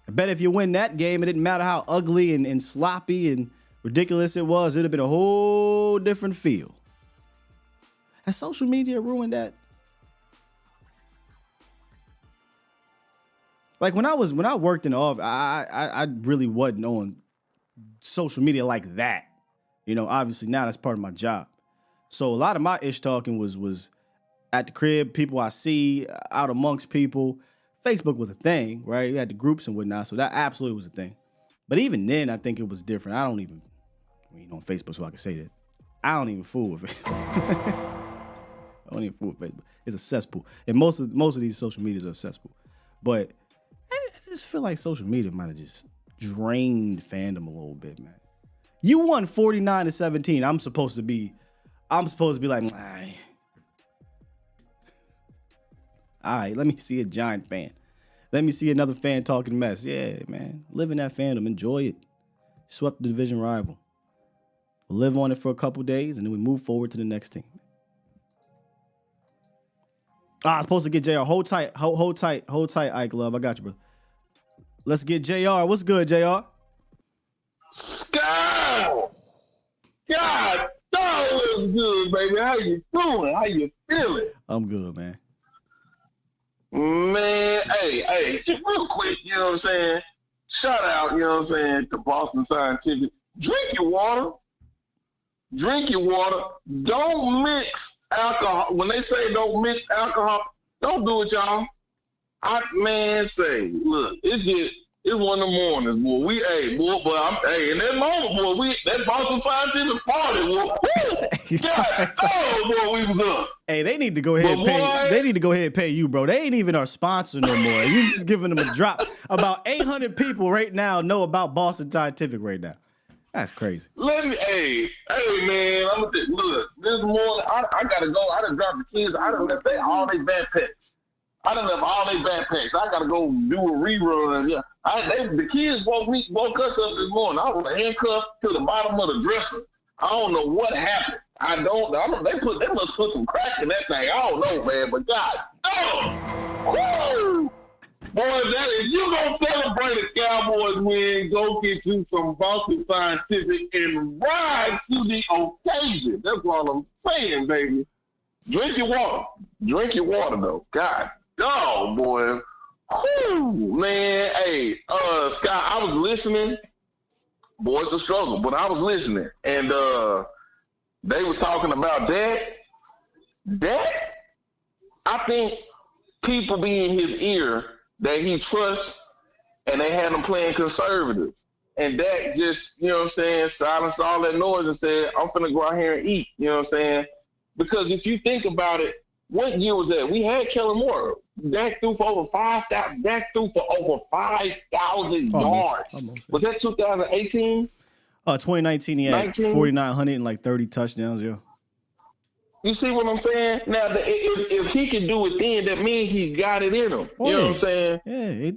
I bet if you win that game, it didn't matter how ugly and sloppy and ridiculous it was. It'd have been a whole different feel. Has social media ruined that? Like when I worked in the office, I really wasn't on social media like that. You know, obviously now that's part of my job. So a lot of my ish talking was at the crib, people I see, out amongst people. Facebook was a thing, right? You had the groups and whatnot, so that absolutely was a thing. But even then, I think it was different. I don't even on Facebook, so I can say that. I don't even fool with it. I don't even fool with Facebook. It's a cesspool. And most of these social medias are a cesspool. But I just feel like social media might have just drained fandom a little bit, man. You won 49-17. I'm supposed to be like, all right, let me see a Giant fan. Let me see another fan talking mess. Yeah, man. Live in that fandom. Enjoy it. Swept the division rival. We'll live on it for a couple days, and then we move forward to the next team. I was supposed to get JR. Hold tight, Ike Love. I got you, bro. Let's get JR. What's good, JR? God, that was good, baby. How you doing? How you feeling? I'm good, man. Man, hey, just real quick, you know what I'm saying? Shout out, you know what I'm saying, to Boston Scientific. Drink your water. Don't mix alcohol. When they say don't mix alcohol, don't do it, y'all. Look, it's one in the mornings, boy. In that moment, boy, that Boston Scientific party, boy. Boy, we was up. Hey, they need to go ahead and pay. They need to go ahead and pay you, bro. They ain't even our sponsor no more. You just giving them a drop. About 800 people right now know about Boston Scientific right now. That's crazy. Hey, man, I'm gonna look. This morning, I gotta go. I done dropped the kids. I done left all their backpacks. I gotta go do a rerun. Yeah, the kids woke us up this morning. I was handcuffed to the bottom of the dresser. I don't know what happened. They must put some crack in that thing. I don't know, man. But God, woo! Boy, if you gonna celebrate a Cowboys win, go get you some Boston Scientific and ride to the occasion. That's all I'm saying, baby. Drink your water, though. God, boy. Whew, man. Hey, Scott, I was listening. Boy, it's a struggle, but I was listening. And they was talking about that. I think people be in his ear that he trusts, and they had him playing conservative. And Dak just, you know what I'm saying, silenced all that noise and said, I'm finna go out here and eat, you know what I'm saying? Because if you think about it, what year was that? We had Kellen Moore. Dak threw for over 5,000 yards. Almost. Was that 2018? 2019, he had 4,900 and like 30 touchdowns, yeah. You see what I'm saying? Now, if he can do it then, that means he's got it in him. You know what I'm saying? Yeah,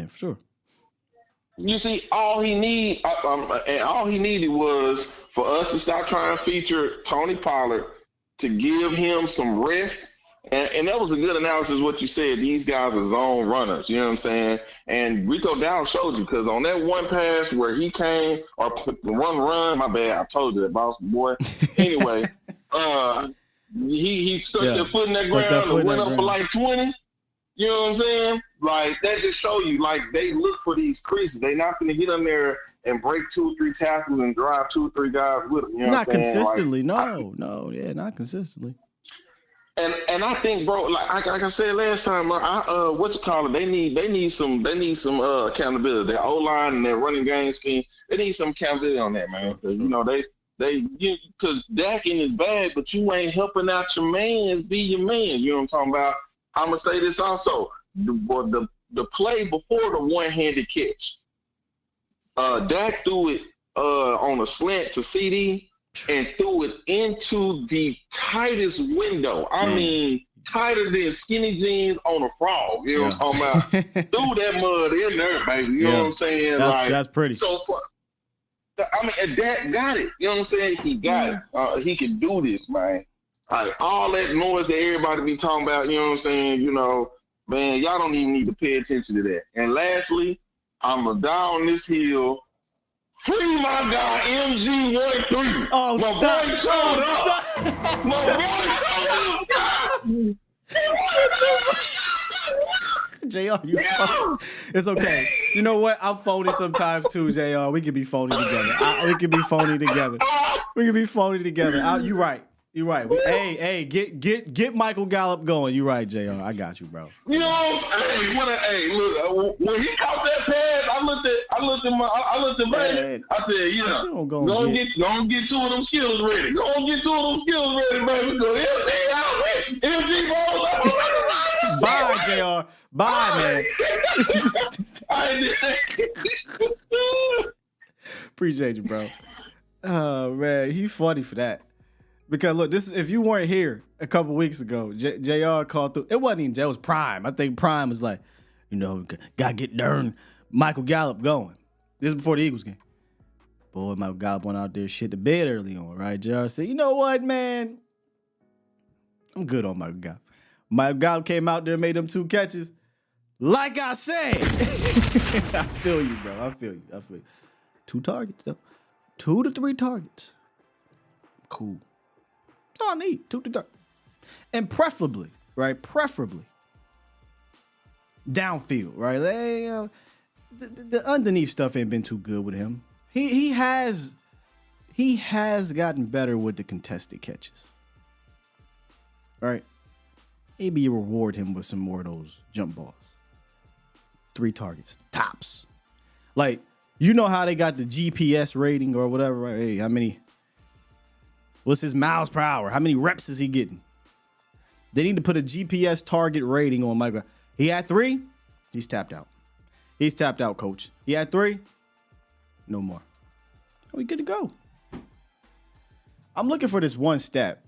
for sure. You see, all he needed was for us to stop trying to feature Tony Pollard, to give him some rest. And that was a good analysis what you said. These guys are zone runners, you know what I'm saying? And Rico Dowdle showed you, because on that one pass where he came, or run, my bad, I told you that, Boston boy. Anyway, he stuck their foot in that ground and went up for like 20. You know what I'm saying? Like, that just show you, like, they look for these creases. They not going to get in there and break 2 or 3 tackles and drive 2 or 3 guys with them. You know not consistently, like, not consistently. And I think, bro, like I said last time, they need some accountability. Their O-line and their running game scheme, they need some accountability on that, man. Because you know because Dak in his bag, but you ain't helping out your man. Be your man. You know what I'm talking about? I'm gonna say this also: the play before the one-handed catch, Dak threw it on a slant to CD. And threw it into the tightest window. I mean, tighter than skinny jeans on a frog. You know what I'm talking about? Threw that mud in there, baby. You know what I'm saying? That's pretty. So, Dak got it. You know what I'm saying? He got it. He can do this, man. Like, all that noise that everybody be talking about, you know what I'm saying? You know, man, y'all don't even need to pay attention to that. And lastly, I'm going to die on this hill. Free my guy, MG13. Oh, my stop. Boy showed up. My boy showed up. JR, you phony. It's okay. You know what? I'm phony sometimes too, JR. We can be phony together. We can be phony together. We can be phony together. You right. You right. Hey, get Michael Gallup going. You right, JR. I got you, bro. You know, look, when he caught that pass, I looked at man. I said, go and get 2 of them skills ready. Go and get 2 of them skills ready, baby. Go MG balls. Bye, JR. Bye, man. Appreciate you, bro. Oh man, he's funny for that. Because look, this is, if you weren't here a couple weeks ago, JR called through. It wasn't even J, it was Prime. I think Prime was like, gotta get darn Michael Gallup going. This is before the Eagles game. Boy, Michael Gallup went out there shit the bed early on, right? JR said, you know what, man? I'm good on Michael Gallup. Michael Gallup came out there and made them 2 catches. Like I said. I feel you, bro. I feel you. 2 targets, though. 2 to 3 targets. Cool. That's all I need. 2 to 3. And preferably, right? Downfield, right? The underneath stuff ain't been too good with him. He has gotten better with the contested catches. Right? Maybe you reward him with some more of those jump balls. 3 targets, tops. Like, you know how they got the GPS rating or whatever, right? Hey, what's his miles per hour? How many reps is he getting? They need to put a GPS target rating on Michael. He had 3, he's tapped out. He's tapped out, coach. He had 3, no more. We good to go. I'm looking for this one stat.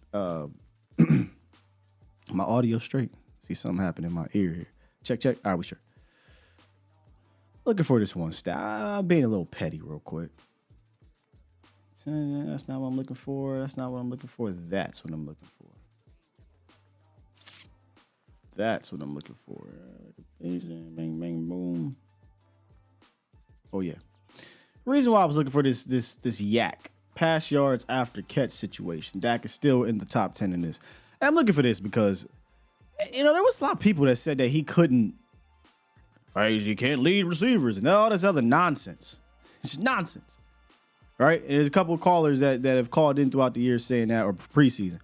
My audio straight. See something happen in my ear here. Check. All right, we sure. Looking for this one stat. I'm being a little petty real quick. That's not what I'm looking for. That's what I'm looking for. Bang, bang, boom. Oh, yeah. The reason why I was looking for this yak, pass yards after catch situation. Dak is still in the top 10 in this. And I'm looking for this because, there was a lot of people that said that he couldn't, you can't lead receivers and all this other nonsense. It's just nonsense. Right? And there's a couple of callers that have called in throughout the year saying that, or preseason.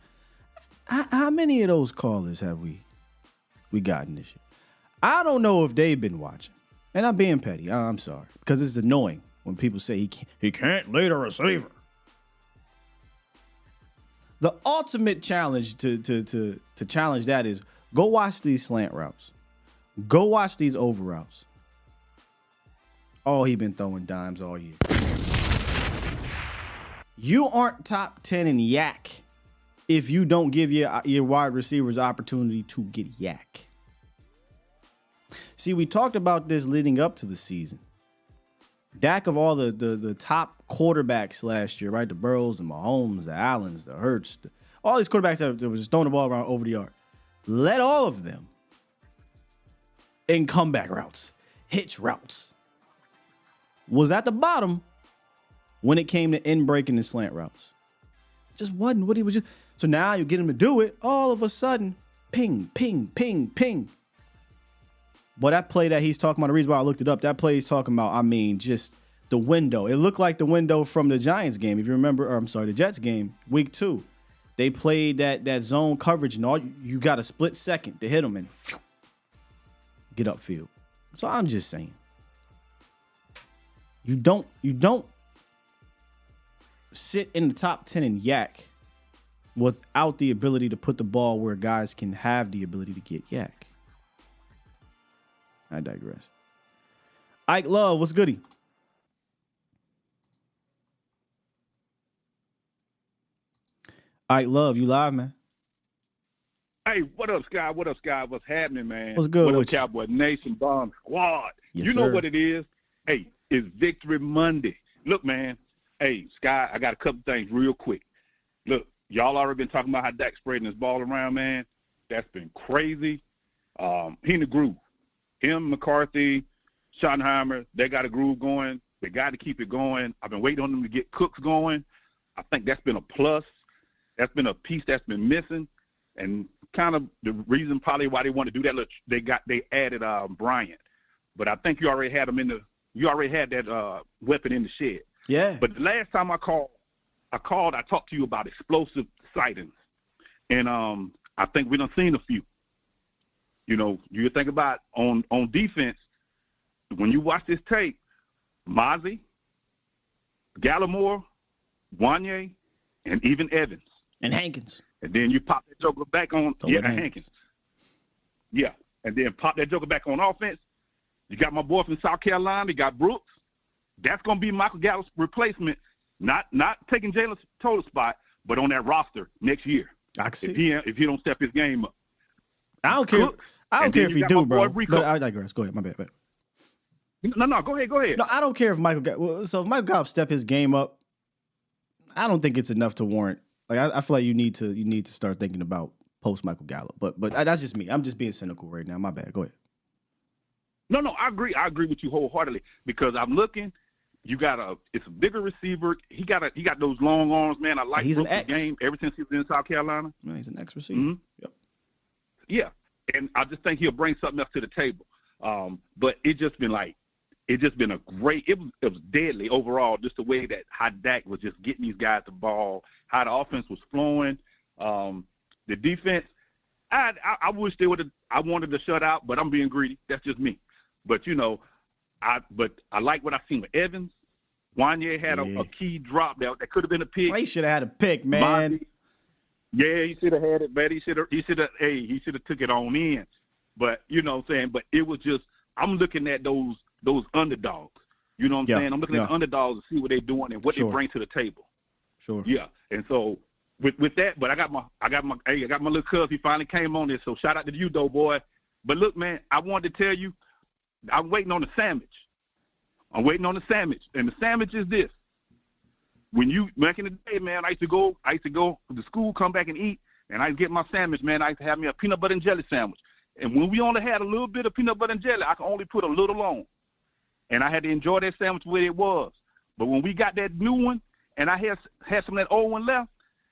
How many of those callers have we gotten this year? I don't know if they've been watching. And I'm being petty. I'm sorry. Because it's annoying when people say he can't lead a receiver. The ultimate challenge to challenge that is go watch these slant routes. Go watch these over routes. Oh, he been throwing dimes all year. You aren't top 10 in yak if you don't give your wide receivers opportunity to get yak. See, we talked about this leading up to the season. Dak, of all the top quarterbacks last year, right? The Burrows, the Mahomes, the Allens, the Hurts, all these quarterbacks that was just throwing the ball around over the yard. Led all of them in comeback routes, hitch routes. Was at the bottom when it came to in breaking and slant routes. Just wasn't what he was just. So now you get him to do it. All of a sudden, ping, ping, ping, ping. But that play that he's talking about, the reason why I looked it up, that play he's talking about, just the window. It looked like the window from the Giants game, if you remember, the Jets game, week 2. They played that zone coverage, and all you got a split second to hit him and get upfield. So I'm just saying, you don't sit in the top 10 in yak without the ability to put the ball where guys can have the ability to get yak. I digress. Ike Love, what's goody? Ike Love, you live, man? Hey, what up, Sky? What's happening, man? What's good what with up, Cowboy Nation, Bomb Squad? Yes, you know sir. what it is? Hey, it's Victory Monday. Look, man. Hey, Sky, I got a couple things real quick. Look, y'all already been talking about how Dak's spreading his ball around, man. That's been crazy. He in the groove. Him, McCarthy, Schottenheimer, they got a groove going. They got to keep it going. I've been waiting on them to get Cooks going. I think that's been a plus. That's been a piece that's been missing. And kind of the reason probably why they want to do that. Look, they added Bryant, but I think you already had that weapon in the shed. Yeah. But the last time I talked to you about explosive sightings, and I think we done seen a few. You know, you think about on defense when you watch this tape, Mozzie, Gallimore, Wanye, and even Evans. And Hankins. And then you pop that joker back on. Hankins. Yeah. And then pop that joker back on offense. You got my boy from South Carolina. You got Brooks. That's going to be Michael Gallup's replacement. Not taking Jalen's total spot, but on that roster next year. I can see. If he don't step his game up. I don't care. I don't care if he do, bro. But I digress. Go ahead. My bad. No. Go ahead. No, I don't care if so if Michael Gallup step his game up, I don't think it's enough to warrant. Like I feel like you need to start thinking about post Michael Gallup. But that's just me. I'm just being cynical right now. My bad. Go ahead. No, I agree. I agree with you wholeheartedly because I'm looking. It's a bigger receiver. He got those long arms, man. I like he's an Brooks' X. game ever since he was in South Carolina. No, he's an X receiver. Mm-hmm. Yep. Yeah, and I just think he'll bring something else to the table. But it just been a great. It was deadly overall. Just the way that how Dak was just getting these guys the ball, how the offense was flowing. The defense, I wish they would have. I wanted to shut out, but I'm being greedy. That's just me. But you know, I like what I seen with Evans. Wanye had a key drop that could have been a pick. He should have had a pick, man. Yeah, he should have had it, but he should have took it on in. But you know what I'm saying? But it was just I'm looking at those underdogs. You know what I'm saying? I'm looking at underdogs to see what they're doing and what they bring to the table. Sure. Yeah. And so with that, but I got my little cuz. He finally came on this. So shout out to you, though, boy. But look, man, I wanted to tell you, I'm waiting on the sandwich. And the sandwich is this. Back in the day, man, I used to go to school, come back and eat, and I used to get my sandwich, man. I used to have me a peanut butter and jelly sandwich. And when we only had a little bit of peanut butter and jelly, I could only put a little on. And I had to enjoy that sandwich where it was. But when we got that new one, and I had some of that old one left,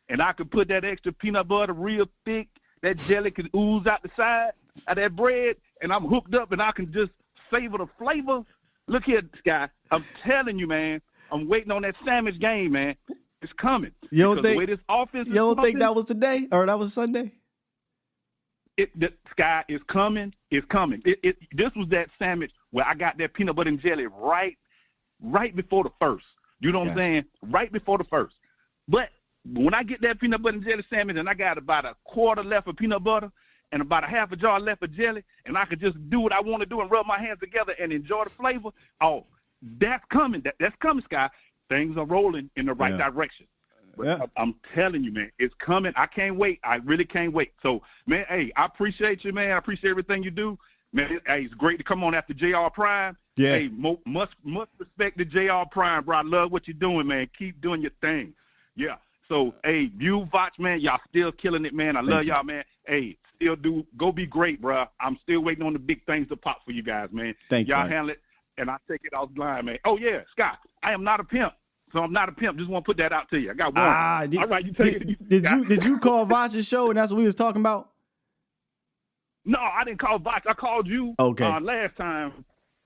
and I could put that extra peanut butter real thick, that jelly could ooze out the side of that bread, and I'm hooked up, and I can just savor the flavor. Look here, Sky. I'm telling you, man. I'm waiting on that sandwich game, man. It's coming. You don't think? The way this offense You don't think that was today or that was Sunday? The Sky is coming. It's coming. This was that sandwich where I got that peanut butter and jelly right before the first. You know what I'm saying? Right before the first. But when I get that peanut butter and jelly sandwich and I got about a quarter left of peanut butter and about a half a jar left of jelly, and I could just do what I want to do and rub my hands together and enjoy the flavor, that's coming. That's coming, Sky. Things are rolling in the right direction. But I'm telling you, man, it's coming. I can't wait. I really can't wait. So, man, hey, I appreciate you, man. I appreciate everything you do. Man, it's great to come on after JR Prime. Yeah. Hey, much respect to JR Prime, bro. I love what you're doing, man. Keep doing your thing. Yeah. So, hey, you, Voch, man, y'all still killing it, man. I love y'all, man. Hey, still go be great, bro. I'm still waiting on the big things to pop for you guys, man. Thank you. Y'all handle it, and I take it offline, man. Oh, yeah, Scott, I am not a pimp. So I'm not a pimp. Just want to put that out to you. I got one. All right, you take it. Did you call Voch's show and that's what we was talking about? No, I didn't call Voch. I called you last time.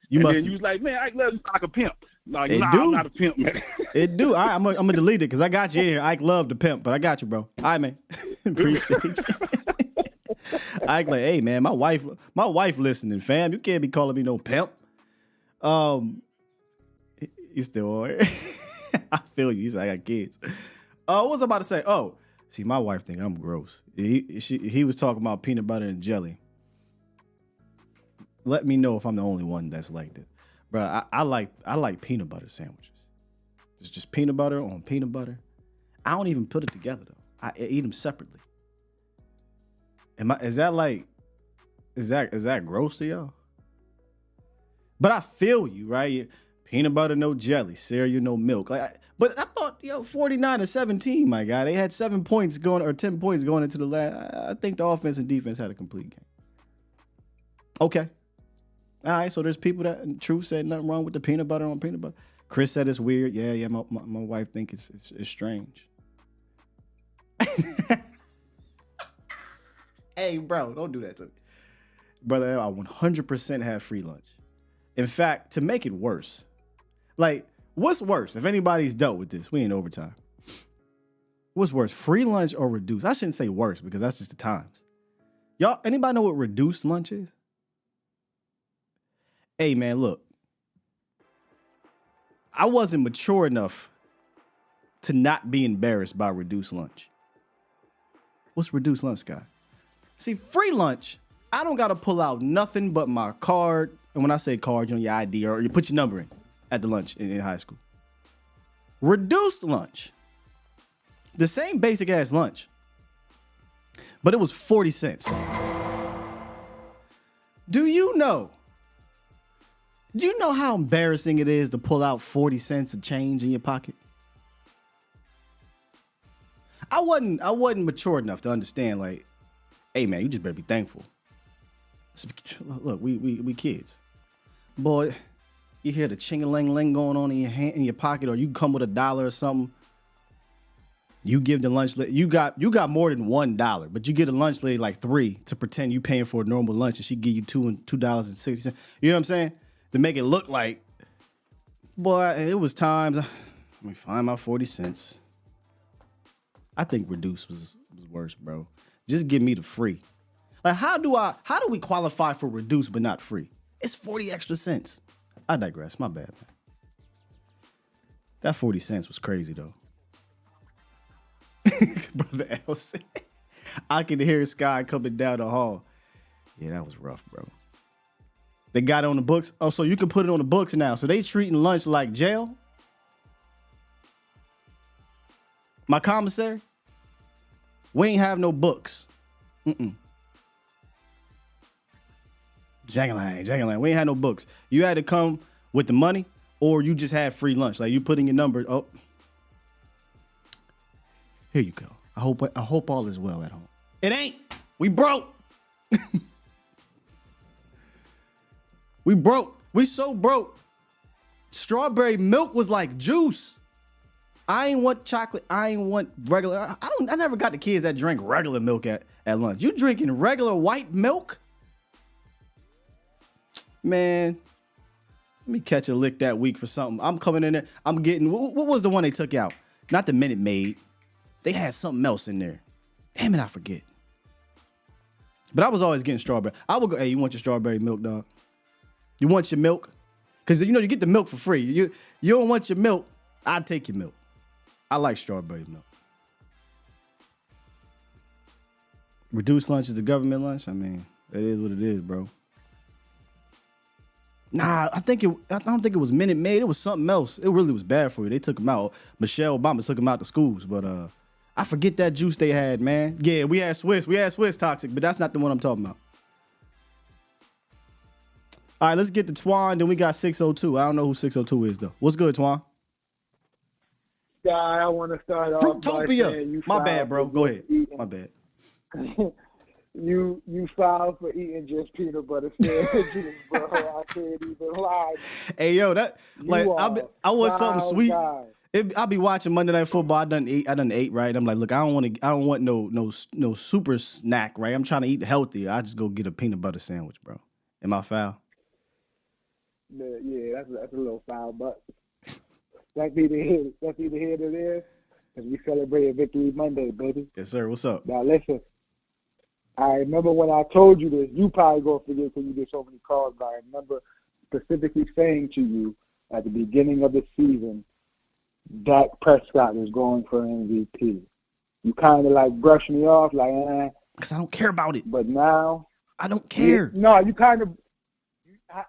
You was like, man, I love you like a pimp. Like, I'm not a pimp, man. It do. All right, I'm gonna delete it because I got you in here. Ike love the pimp, but I got you, bro. All right, man. Appreciate you. Ike like, hey man, my wife listening, fam. You can't be calling me no pimp. He's still on here. I feel you. He's like, I got kids. What was I about to say? Oh, see, my wife think I'm gross. He was talking about peanut butter and jelly. Let me know if I'm the only one that's like this, bro. I like peanut butter sandwiches. It's just peanut butter on peanut butter. I don't even put it together though. I eat them separately. Is that gross to y'all? But I feel you, right? Peanut butter, no jelly. Cereal, no milk. But I thought, 49-17, my guy. They had 10 points going into the last. I think the offense and defense had a complete game. Okay. All right, so there's people that, Truth said nothing wrong with the peanut butter on peanut butter. Chris said it's weird. Yeah, my wife think it's strange. Hey, bro, don't do that to me. Brother, I 100% have free lunch. In fact, to make it worse, like, what's worse? If anybody's dealt with this, we ain't overtime. What's worse, free lunch or reduced? I shouldn't say worse because that's just the times. Y'all, anybody know what reduced lunch is? Hey, man, look. I wasn't mature enough to not be embarrassed by reduced lunch. What's reduced lunch, Scott? See, free lunch, I don't got to pull out nothing but my card. And when I say card, you know, your ID, or you put your number in at the lunch in high school. Reduced lunch, the same basic ass lunch, but it was 40 cents. Do you know how embarrassing it is to pull out 40 cents of change in your pocket? I wasn't mature enough to understand, like, hey man, you just better be thankful. Look, we kids. Boy, you hear the ching-a-ling-ling going on in your hand, in your pocket, or you come with $1 or something. You give the lunch lady, you got more than $1, but you get a lunch lady like $3 to pretend you paying for a normal lunch, and she give you $2.60. You know what I'm saying? To make it look like, boy, it was times. Let me find my 40 cents. I think reduced was worse, bro. Just give me the free. Like, how do we qualify for reduced but not free? It's 40 extra cents. I digress. My bad, man. That 40 cents was crazy, though. Brother L said, I can hear Sky coming down the hall. Yeah, that was rough, bro. They got it on the books. Oh, so you can put it on the books now. So they treating lunch like jail? My commissary? We ain't have no books. Jangalang. We ain't had no books. You had to come with the money, or you just had free lunch. Like, you put in your number. Oh, here you go. I hope all is well at home. It ain't. We broke. We broke. We so broke. Strawberry milk was like juice. I ain't want chocolate. I ain't want regular. I never got the kids that drink regular milk at lunch. You drinking regular white milk? Man, let me catch a lick that week for something. I'm coming in there. I'm getting, what was the one they took out? Not the Minute Maid. They had something else in there. Damn it, I forget. But I was always getting strawberry. I would go, hey, you want your strawberry milk, dog? You want your milk? Because, you know, you get the milk for free. You don't want your milk, I'd take your milk. I like strawberry milk. Reduced lunch is a government lunch? I mean, that is what it is, bro. Nah, I don't think it was Minute Maid. It was something else. It really was bad for you. They took them out. Michelle Obama took them out to schools. But I forget that juice they had, man. Yeah, we had Swiss. We had Swiss Toxic, but that's not the one I'm talking about. All right, let's get to Twan. Then we got 602. I don't know who 602 is, though. What's good, Twan? I want to start off by saying you My bad, bro. Go ahead. My bad. You filed for eating just peanut butter sandwiches, bro. I can't even lie. Hey, yo, that like I want something sweet. I'll be watching Monday Night Football. I done ate right. I'm like, look, I don't want no super snack, right? I'm trying to eat healthy. I just go get a peanut butter sandwich, bro. Am I foul? Yeah, that's a little foul, but that's either here or there, because we celebrated Victory Monday, baby. Yes, sir. What's up? Now listen. I remember when I told you this, you probably gonna forget because you did so many calls, but I remember specifically saying to you at the beginning of the season, Dak Prescott is going for MVP. You kind of like brushed me off, like, because I don't care about it. But now I don't care. You kind of,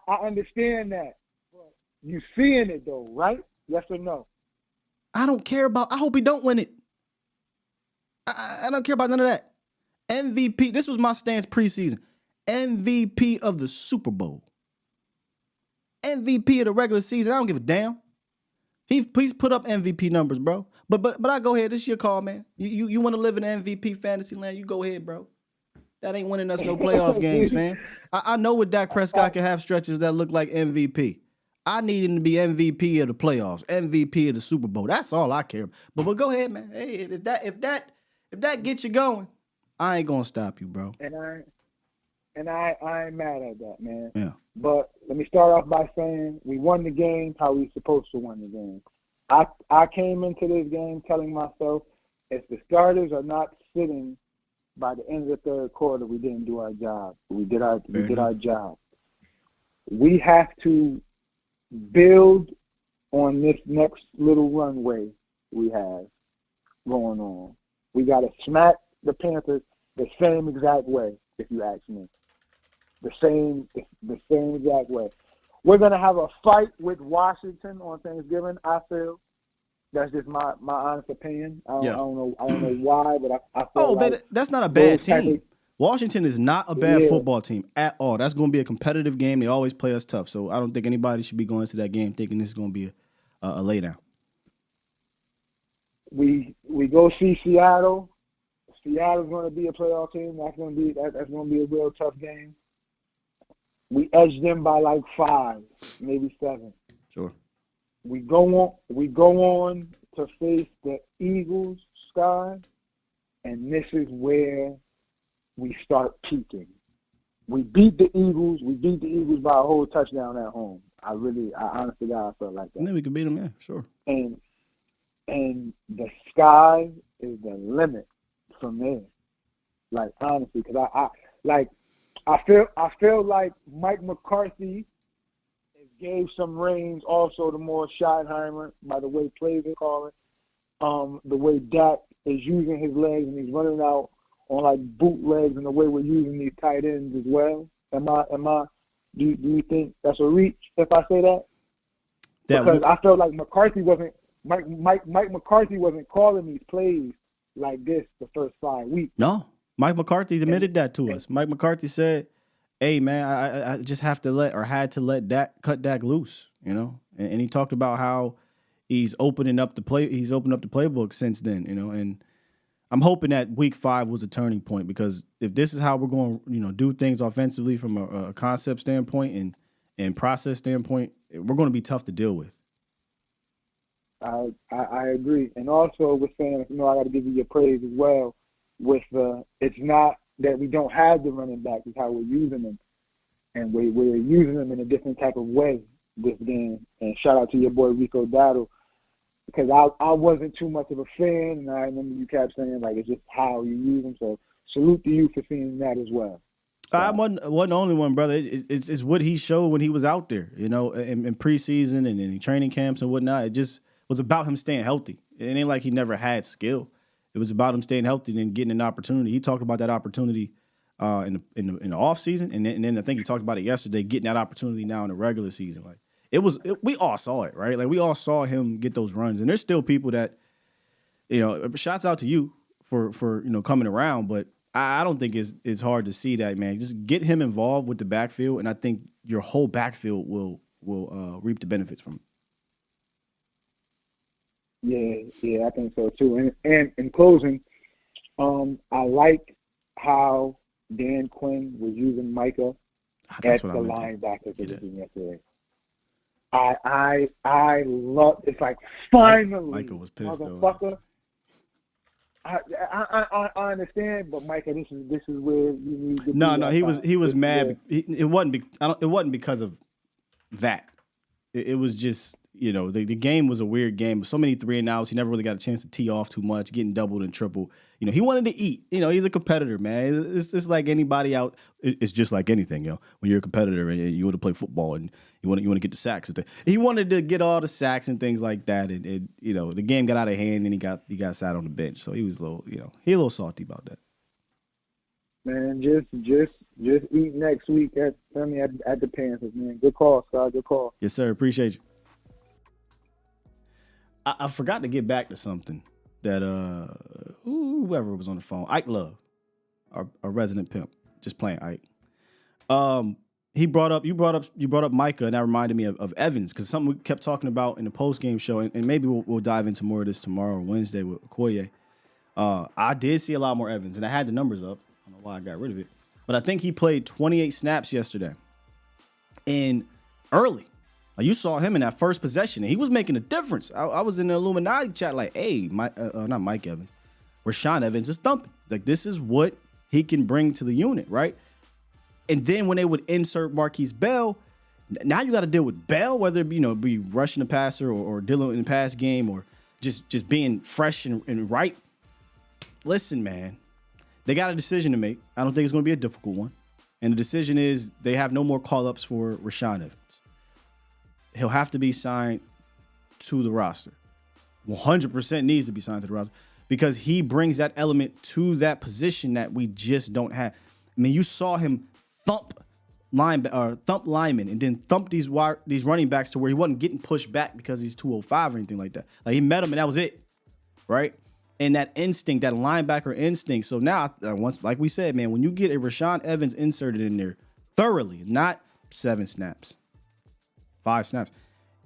I understand that. But you seeing it though, right? Yes or no? I don't care about. I hope he don't win it. I don't care about none of that. MVP, this was my stance preseason. MVP of the Super Bowl. MVP of the regular season. I don't give a damn. He's put up MVP numbers, bro. But I go ahead. This is your call, man. You want to live in MVP fantasy land? You go ahead, bro. That ain't winning us no playoff games, fam. I know what Dak Prescott can have stretches that look like MVP. I need him to be MVP of the playoffs, MVP of the Super Bowl. That's all I care about. But go ahead, man. Hey, if that gets you going. I ain't gonna stop you, bro. And I ain't mad at that, man. Yeah. But let me start off by saying we won the game how we supposed to win the game. I came into this game telling myself if the starters are not sitting by the end of the third quarter, we didn't do our job. We did our job. We have to build on this next little runway we have going on. We got to smack the Panthers the same exact way, if you ask me. The same exact way. We're gonna have a fight with Washington on Thanksgiving. I feel that's just my honest opinion. I don't know why, but I feel like but that's not a bad team. of, Washington is not a bad football team at all. That's going to be a competitive game. They always play us tough, so I don't think anybody should be going into that game thinking this is going to be a laydown. We go see Seattle. Seattle's going to be a playoff team. That's going to be a real tough game. We edged them by like 5, maybe 7. Sure. We go on to face the Eagles, Sky, and this is where we start peaking. We beat the Eagles. We beat the Eagles by a whole touchdown at home. I honestly, God, I felt like that. And then we can beat them, yeah, sure. And the sky is the limit from there. Like, honestly, because I feel like Mike McCarthy gave some reins also to more Schottenheimer by the way plays are calling, the way Dak is using his legs and he's running out on like bootlegs and the way we're using these tight ends as well. Do you think that's a reach if I say that? Because I felt like Mike McCarthy wasn't calling these plays like this the first 5 weeks. No, Mike McCarthy admitted that to us. Mike McCarthy said, "Hey man, I just had to let Dak loose," you know, and he talked about how he's opening up the playbook since then, you know, and I'm hoping that week 5 was a turning point because if this is how we're going to, you know, do things offensively from a concept standpoint and process standpoint, we're going to be tough to deal with. I agree, and also with saying, you know, I got to give you your praise as well. With it's not that we don't have the running back; it's how we're using them, and we're using them in a different type of way this game. And shout out to your boy Rico Dowdle, because I wasn't too much of a fan, and I remember you kept saying like it's just how you use them. So salute to you for seeing that as well. I wasn't the only one, brother. It's what he showed when he was out there, you know, in preseason and in training camps and whatnot. It just was about him staying healthy. It ain't like he never had skill. It was about him staying healthy and getting an opportunity. He talked about that opportunity in the off season, and then I think he talked about it yesterday, getting that opportunity now in the regular season. Like we all saw it, right? Like we all saw him get those runs, and there's still people that, you know, shouts out to you for you know coming around, but I don't think it's hard to see that, man. Just get him involved with the backfield, and I think your whole backfield will reap the benefits from it. Yeah, I think so too. And in closing, I like how Dan Quinn was using Micah at the linebacker position yesterday. I love. It's like finally, Micah was pissed motherfucker. I understand, but Micah, this is where you need to. No, he was mad. It wasn't because of that. It was just, you know, the game was a weird game. So many 3-and-outs. He never really got a chance to tee off too much, getting doubled and triple. You know, he wanted to eat. You know, he's a competitor, man. It's just like anybody out. It's just like anything, you know. When you're a competitor and you want to play football and you want to get the sacks. He wanted to get all the sacks and things like that. And you know, the game got out of hand and he got sat on the bench. So he was a little salty about that. Man, just eat next week at the Panthers, man. Good call, Scott. Good call. Yes, sir. Appreciate you. I forgot to get back to something that whoever was on the phone, Ike Love, our resident pimp, just playing Ike. You brought up Micah, and that reminded me of Evans, because something we kept talking about in the post game show, and maybe we'll dive into more of this tomorrow or Wednesday with Okoye. I did see a lot more Evans, and I had the numbers up. I don't know why I got rid of it, but I think he played 28 snaps yesterday, and early. You saw him in that first possession, and he was making a difference. I was in the Illuminati chat like, hey, not Mike Evans, Rashawn Evans is thumping. Like, this is what he can bring to the unit, right? And then when they would insert Marquise Bell, now you got to deal with Bell, whether it be, be rushing the passer or dealing in the pass game or just being fresh and right. Listen, man, they got a decision to make. I don't think it's going to be a difficult one. And the decision is they have no more call-ups for Rashaan Evans. He'll have to be signed to the roster. 100% needs to be signed to the roster because he brings that element to that position that we just don't have. I mean, you saw him thump linemen and then thump these running backs to where he wasn't getting pushed back because he's 205 or anything like that. Like, he met him and that was it, right? And that instinct, that linebacker instinct. So now, once, like we said, man, when you get a Rashaan Evans inserted in there thoroughly, not 7 snaps, 5 snaps,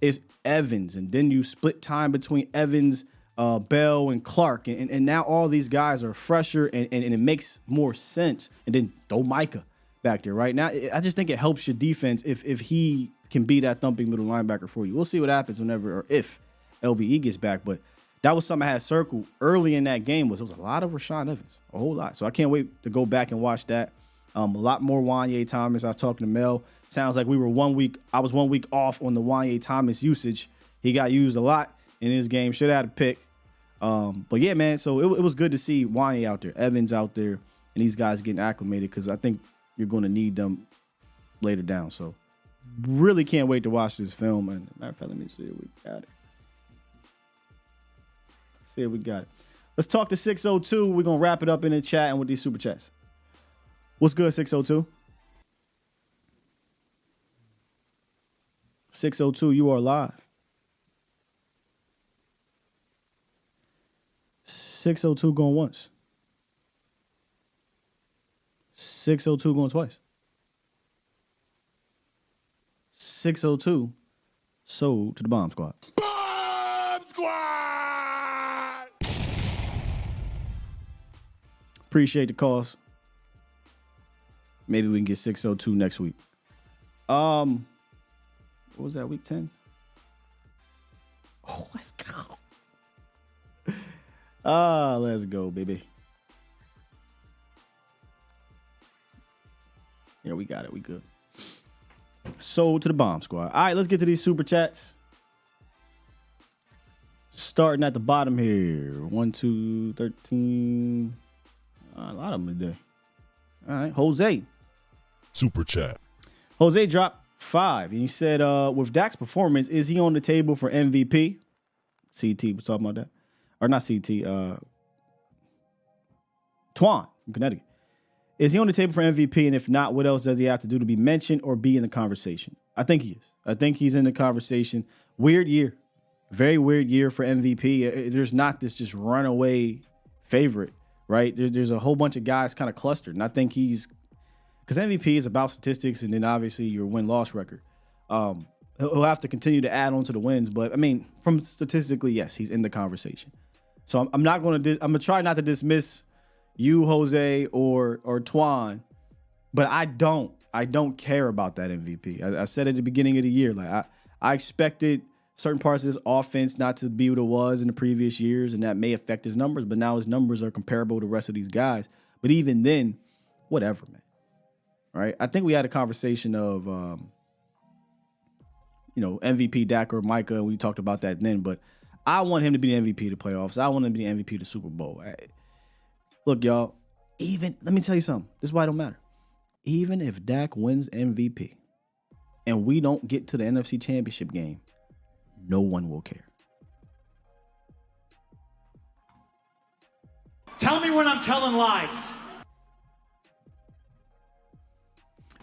it's Evans. And then you split time between Evans, Bell, and Clark. And now all these guys are fresher and it makes more sense. And then throw Micah back there, right? Now, I just think it helps your defense if he can be that thumping middle linebacker for you. We'll see what happens whenever or if LVE gets back. But that was something I had circled early in that game. Was a lot of Rashaan Evans, a whole lot. So I can't wait to go back and watch that. A lot more Wanye Thomas. I was talking to Mel. Sounds like I was 1 week off on the Wanye Thomas usage. He got used a lot in his game. Should have had a pick. But yeah, man. So it was good to see Wanye out there, Evans out there, and these guys getting acclimated because I think you're going to need them later down. So really can't wait to watch this film. And matter of fact, let me see if we got it. See if we got it. Let's talk to 602. We're going to wrap it up in the chat and with these super chats. What's good, 602? 602, you are live. 602 going once. 602 going twice. 602 sold to the Bomb Squad. Bomb Squad! Appreciate the calls. Maybe we can get 602 next week. What was that, week 10? Oh, let's go. Let's go, baby. Yeah, we got it. We good. Sold to the Bomb Squad. All right, let's get to these super chats. Starting at the bottom here. 1, 2, 13. A lot of them today. All right, Jose. Super chat. Jose dropped 5. And he said, with Dak's performance, is he on the table for MVP? CT was talking about that. Or not CT. Twan from Connecticut. Is he on the table for MVP? And if not, what else does he have to do to be mentioned or be in the conversation? I think he is. I think he's in the conversation. Weird year. Very weird year for MVP. There's not this just runaway favorite, right? There's a whole bunch of guys kind of clustered. And I think he's, because MVP is about statistics and then obviously your win-loss record. He'll have to continue to add on to the wins. But, I mean, from statistically, yes, he's in the conversation. So I'm not going to, I'm going to try not to dismiss you, Jose, or Twan, but I don't care about that MVP. I said at the beginning of the year, like I expected certain parts of this offense not to be what it was in the previous years, and that may affect his numbers, but now his numbers are comparable to the rest of these guys. But even then, whatever, man. Right? I think we had a conversation of, MVP Dak or Micah, and we talked about that then, but I want him to be the MVP of the playoffs. I want him to be the MVP of the Super Bowl. Look, y'all, let me tell you something. This is why it don't matter. Even if Dak wins MVP and we don't get to the NFC Championship game, no one will care. Tell me when I'm telling lies.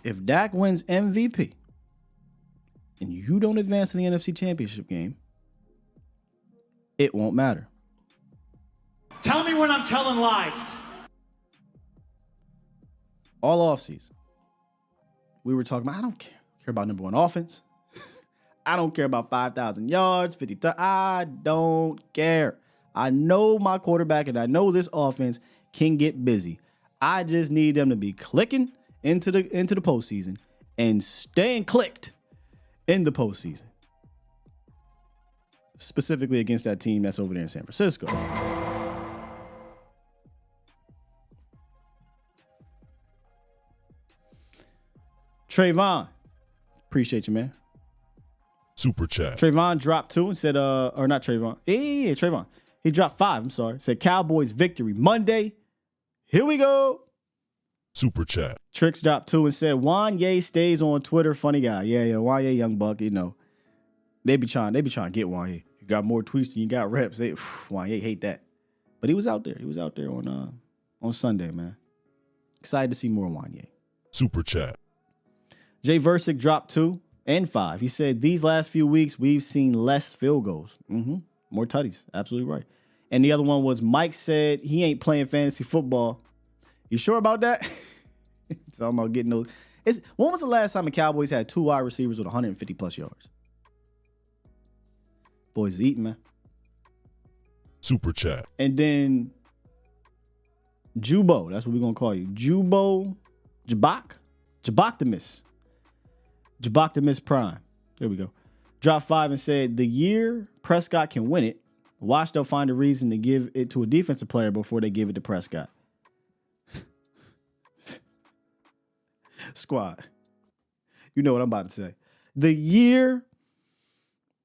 If Dak wins MVP and you don't advance to the NFC Championship game, it won't matter. Tell me when I'm telling lies. All offseason, we were talking about, I don't care about number one offense. I don't care about 5,000 yards, 50. I don't care. I know my quarterback and I know this offense can get busy. I just need them to be clicking into the postseason and staying clicked in the postseason. Specifically against that team that's over there in San Francisco. Trayvon, appreciate you, man. Super chat. Trayvon dropped 2 and said, or not Trayvon. Yeah, Trayvon. He dropped 5. I'm sorry. Said Cowboys victory Monday. Here we go. Super chat. Tricks dropped 2 and said Wanye stays on Twitter. Funny guy. Yeah. Wanye, young buck. You know, they be trying to get Wanye. You got more tweets than you got reps. Wanye hate that, but he was out there. He was out there on Sunday, man. Excited to see more Wanye. Super chat. Jay Versick dropped 2 and 5. He said these last few weeks we've seen less field goals. More tutties. Absolutely right. And the other one was Mike said he ain't playing fantasy football. You sure about that? It's all about getting those. When was the last time the Cowboys had 2 wide receivers with 150 plus yards? Boys is eating, man. Super chat. And then Jubo, that's what we're gonna call you. Jaboctimus Prime. There we go. Dropped 5 and said the year Prescott can win it, watch they'll find a reason to give it to a defensive player before they give it to Prescott. Squad. You know what I'm about to say. The year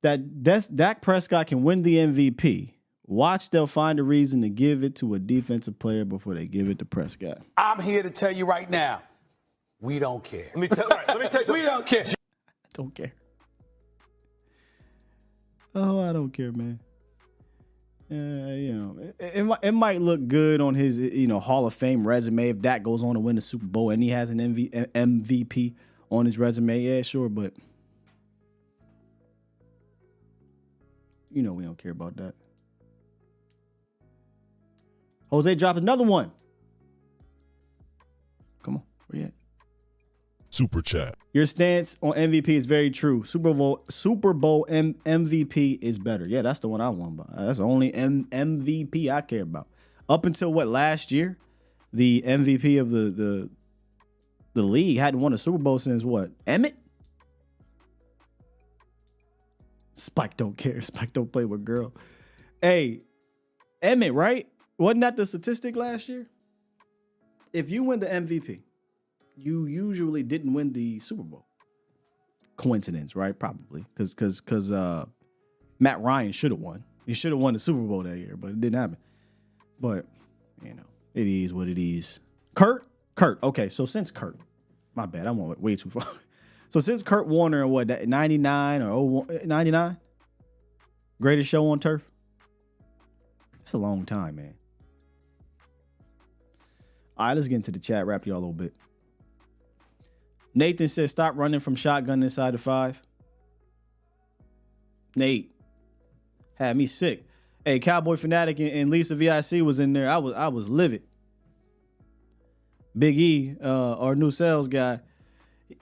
that Dak Prescott can win the MVP, watch they'll find a reason to give it to a defensive player before they give it to Prescott. I'm here to tell you right now, we don't care. Let me tell you. We don't care. I don't care. Oh, I don't care, man. It might look good on his Hall of Fame resume if Dak goes on to win the Super Bowl and he has an MVP on his resume. Yeah, sure, but we don't care about that. Jose dropped another one. Come on, where you at? Super chat. Your stance on MVP is very true. Super Bowl MVP is better. Yeah, that's the one I want. That's the only MVP I care about. Up until last year, the MVP of the league hadn't won a Super Bowl since Emmett? Spike don't care. Spike don't play with girl. Hey, Emmett, right? Wasn't that the statistic last year? If you win the MVP, you usually didn't win the Super Bowl. Coincidence, right? Probably. Because Matt Ryan should have won. He should have won the Super Bowl that year, but it didn't happen. But, it is what it is. Kurt. Okay, so since Kurt, my bad, I went way too far. So since Kurt Warner, 99 or 99? Greatest show on turf? It's a long time, man. All right, let's get into the chat. Wrap y'all a little bit. Nathan says, stop running from shotgun inside the 5. Nate had me sick. Hey, Cowboy Fanatic and Lisa VIC was in there. I was livid. Big E, our new sales guy,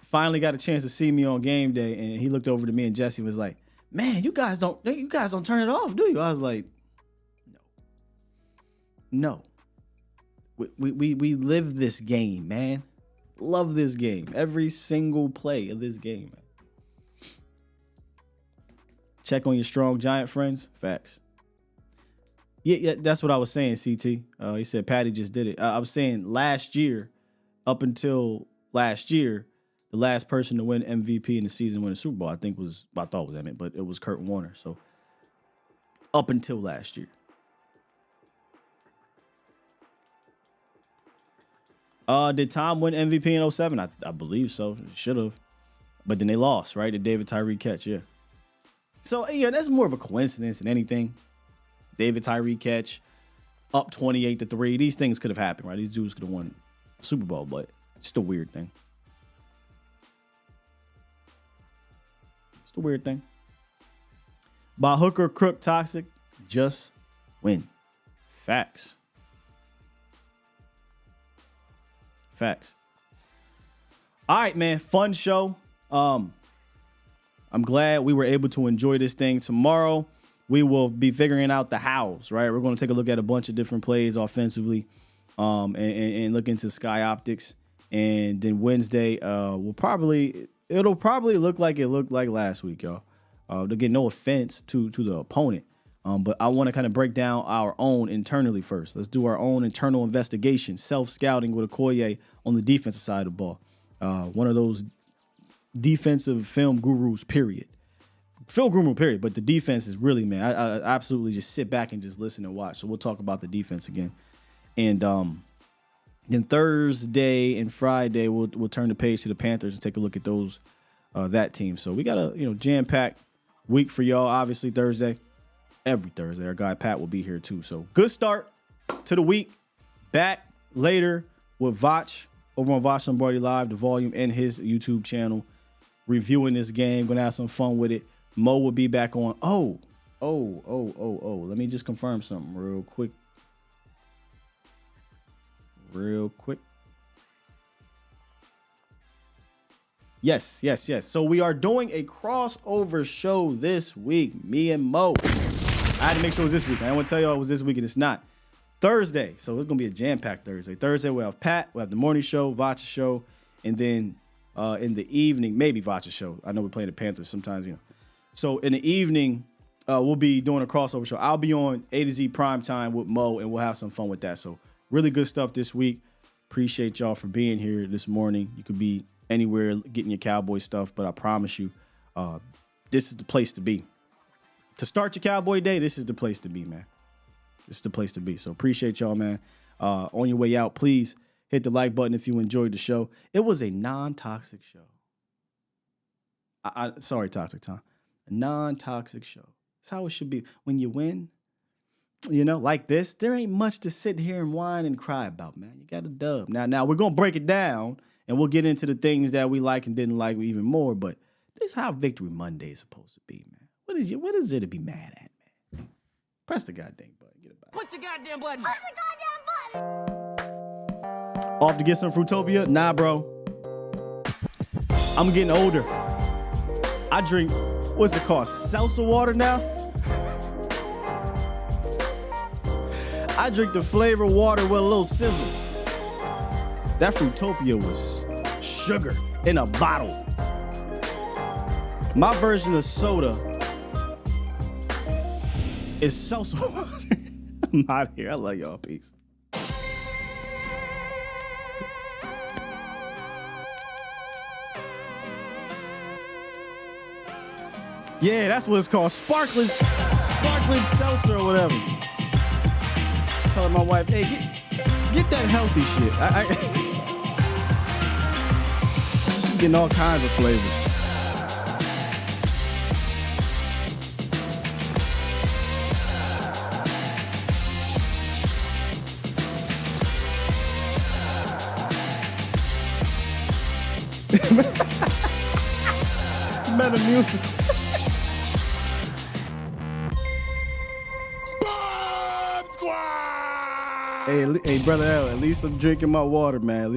finally got a chance to see me on game day, and he looked over to me and Jesse was like, "Man, you guys don't turn it off, do you?" I was like, "No. We live this game, man. Love this game. Every single play of this game, man. Check on your strong giant friends. Facts. Yeah, that's what I was saying, CT. He said Patty just did it. I was saying last year, up until last year, the last person to win MVP in the season, win a Super Bowl, I thought was Emmett, but it was Kurt Warner. So up until last year. Did Tom win MVP in 07? I believe so. Should have. But then they lost, right? The David Tyree catch, yeah. So, that's more of a coincidence than anything. David Tyree catch, up 28-3. These things could have happened, right? These dudes could have won the Super Bowl, but it's just a weird thing. It's a weird thing. By Hooker, Crook, Toxic, just win. Facts. Facts. All right, man. Fun show. I'm glad we were able to enjoy this thing. Tomorrow, we will be figuring out the hows, right? We're going to take a look at a bunch of different plays offensively and look into Sky Optics. And then Wednesday, it'll probably look like it looked like last week, y'all. To get no offense to the opponent. But I want to kind of break down our own internally first. Let's do our own internal investigation, self-scouting with Okoye on the defensive side of the ball. One of those defensive film gurus, period. Film guru, period. But the defense is really, man, I absolutely just sit back and just listen and watch. So we'll talk about the defense again. And then Thursday and Friday, we'll turn the page to the Panthers and take a look at those that team. So we got a jam-packed week for y'all. Obviously Thursday, every Thursday, our guy Pat will be here too. So good start to the week. Back later with Vach over on Vach Lombardi Live, the volume, and his YouTube channel, reviewing this game. Gonna have some fun with it. Mo will be back on. Oh. Let me just confirm something real quick. Yes. So we are doing a crossover show this week, me and Mo. I had to make sure it was this week. I didn't want to tell y'all it was this week, and it's not. Thursday. So it's going to be a jam-packed Thursday. Thursday, we'll have Pat. We'll have the morning show, Vacha's show. And then in the evening, maybe Vacha's show. I know we're playing the Panthers sometimes, So in the evening, we'll be doing a crossover show. I'll be on A to Z Prime Time with Mo, and we'll have some fun with that. So really good stuff this week. Appreciate y'all for being here this morning. You could be anywhere getting your Cowboy stuff, but I promise you, this is the place to be. To start your Cowboy day, this is the place to be, man. This is the place to be. So appreciate y'all, man. On your way out, please hit the like button if you enjoyed the show. It was a non-toxic show. Sorry, Toxic Tom. A non-toxic show. That's how it should be. When you win, like this, there ain't much to sit here and whine and cry about, man. You got a dub. Now we're going to break it down, and we'll get into the things that we like and didn't like even more, but this is how Victory Monday is supposed to be, man. What is it to be mad at, man? Press the goddamn button. Get it back. Push the goddamn button. Push the goddamn button. Off to get some Fruitopia? Nah, bro. I'm getting older. I drink, what's it called, seltzer water now? I drink the flavor water with a little sizzle. That Fruitopia was sugar in a bottle. My version of soda is seltzer water. I'm out of here. I love y'all. Peace. Yeah, that's what it's called. Sparkling seltzer or whatever. Telling my wife, hey, get that healthy shit. She's getting all kinds of flavors. Metamucil. Hey, brother L, at least I'm drinking my water, man.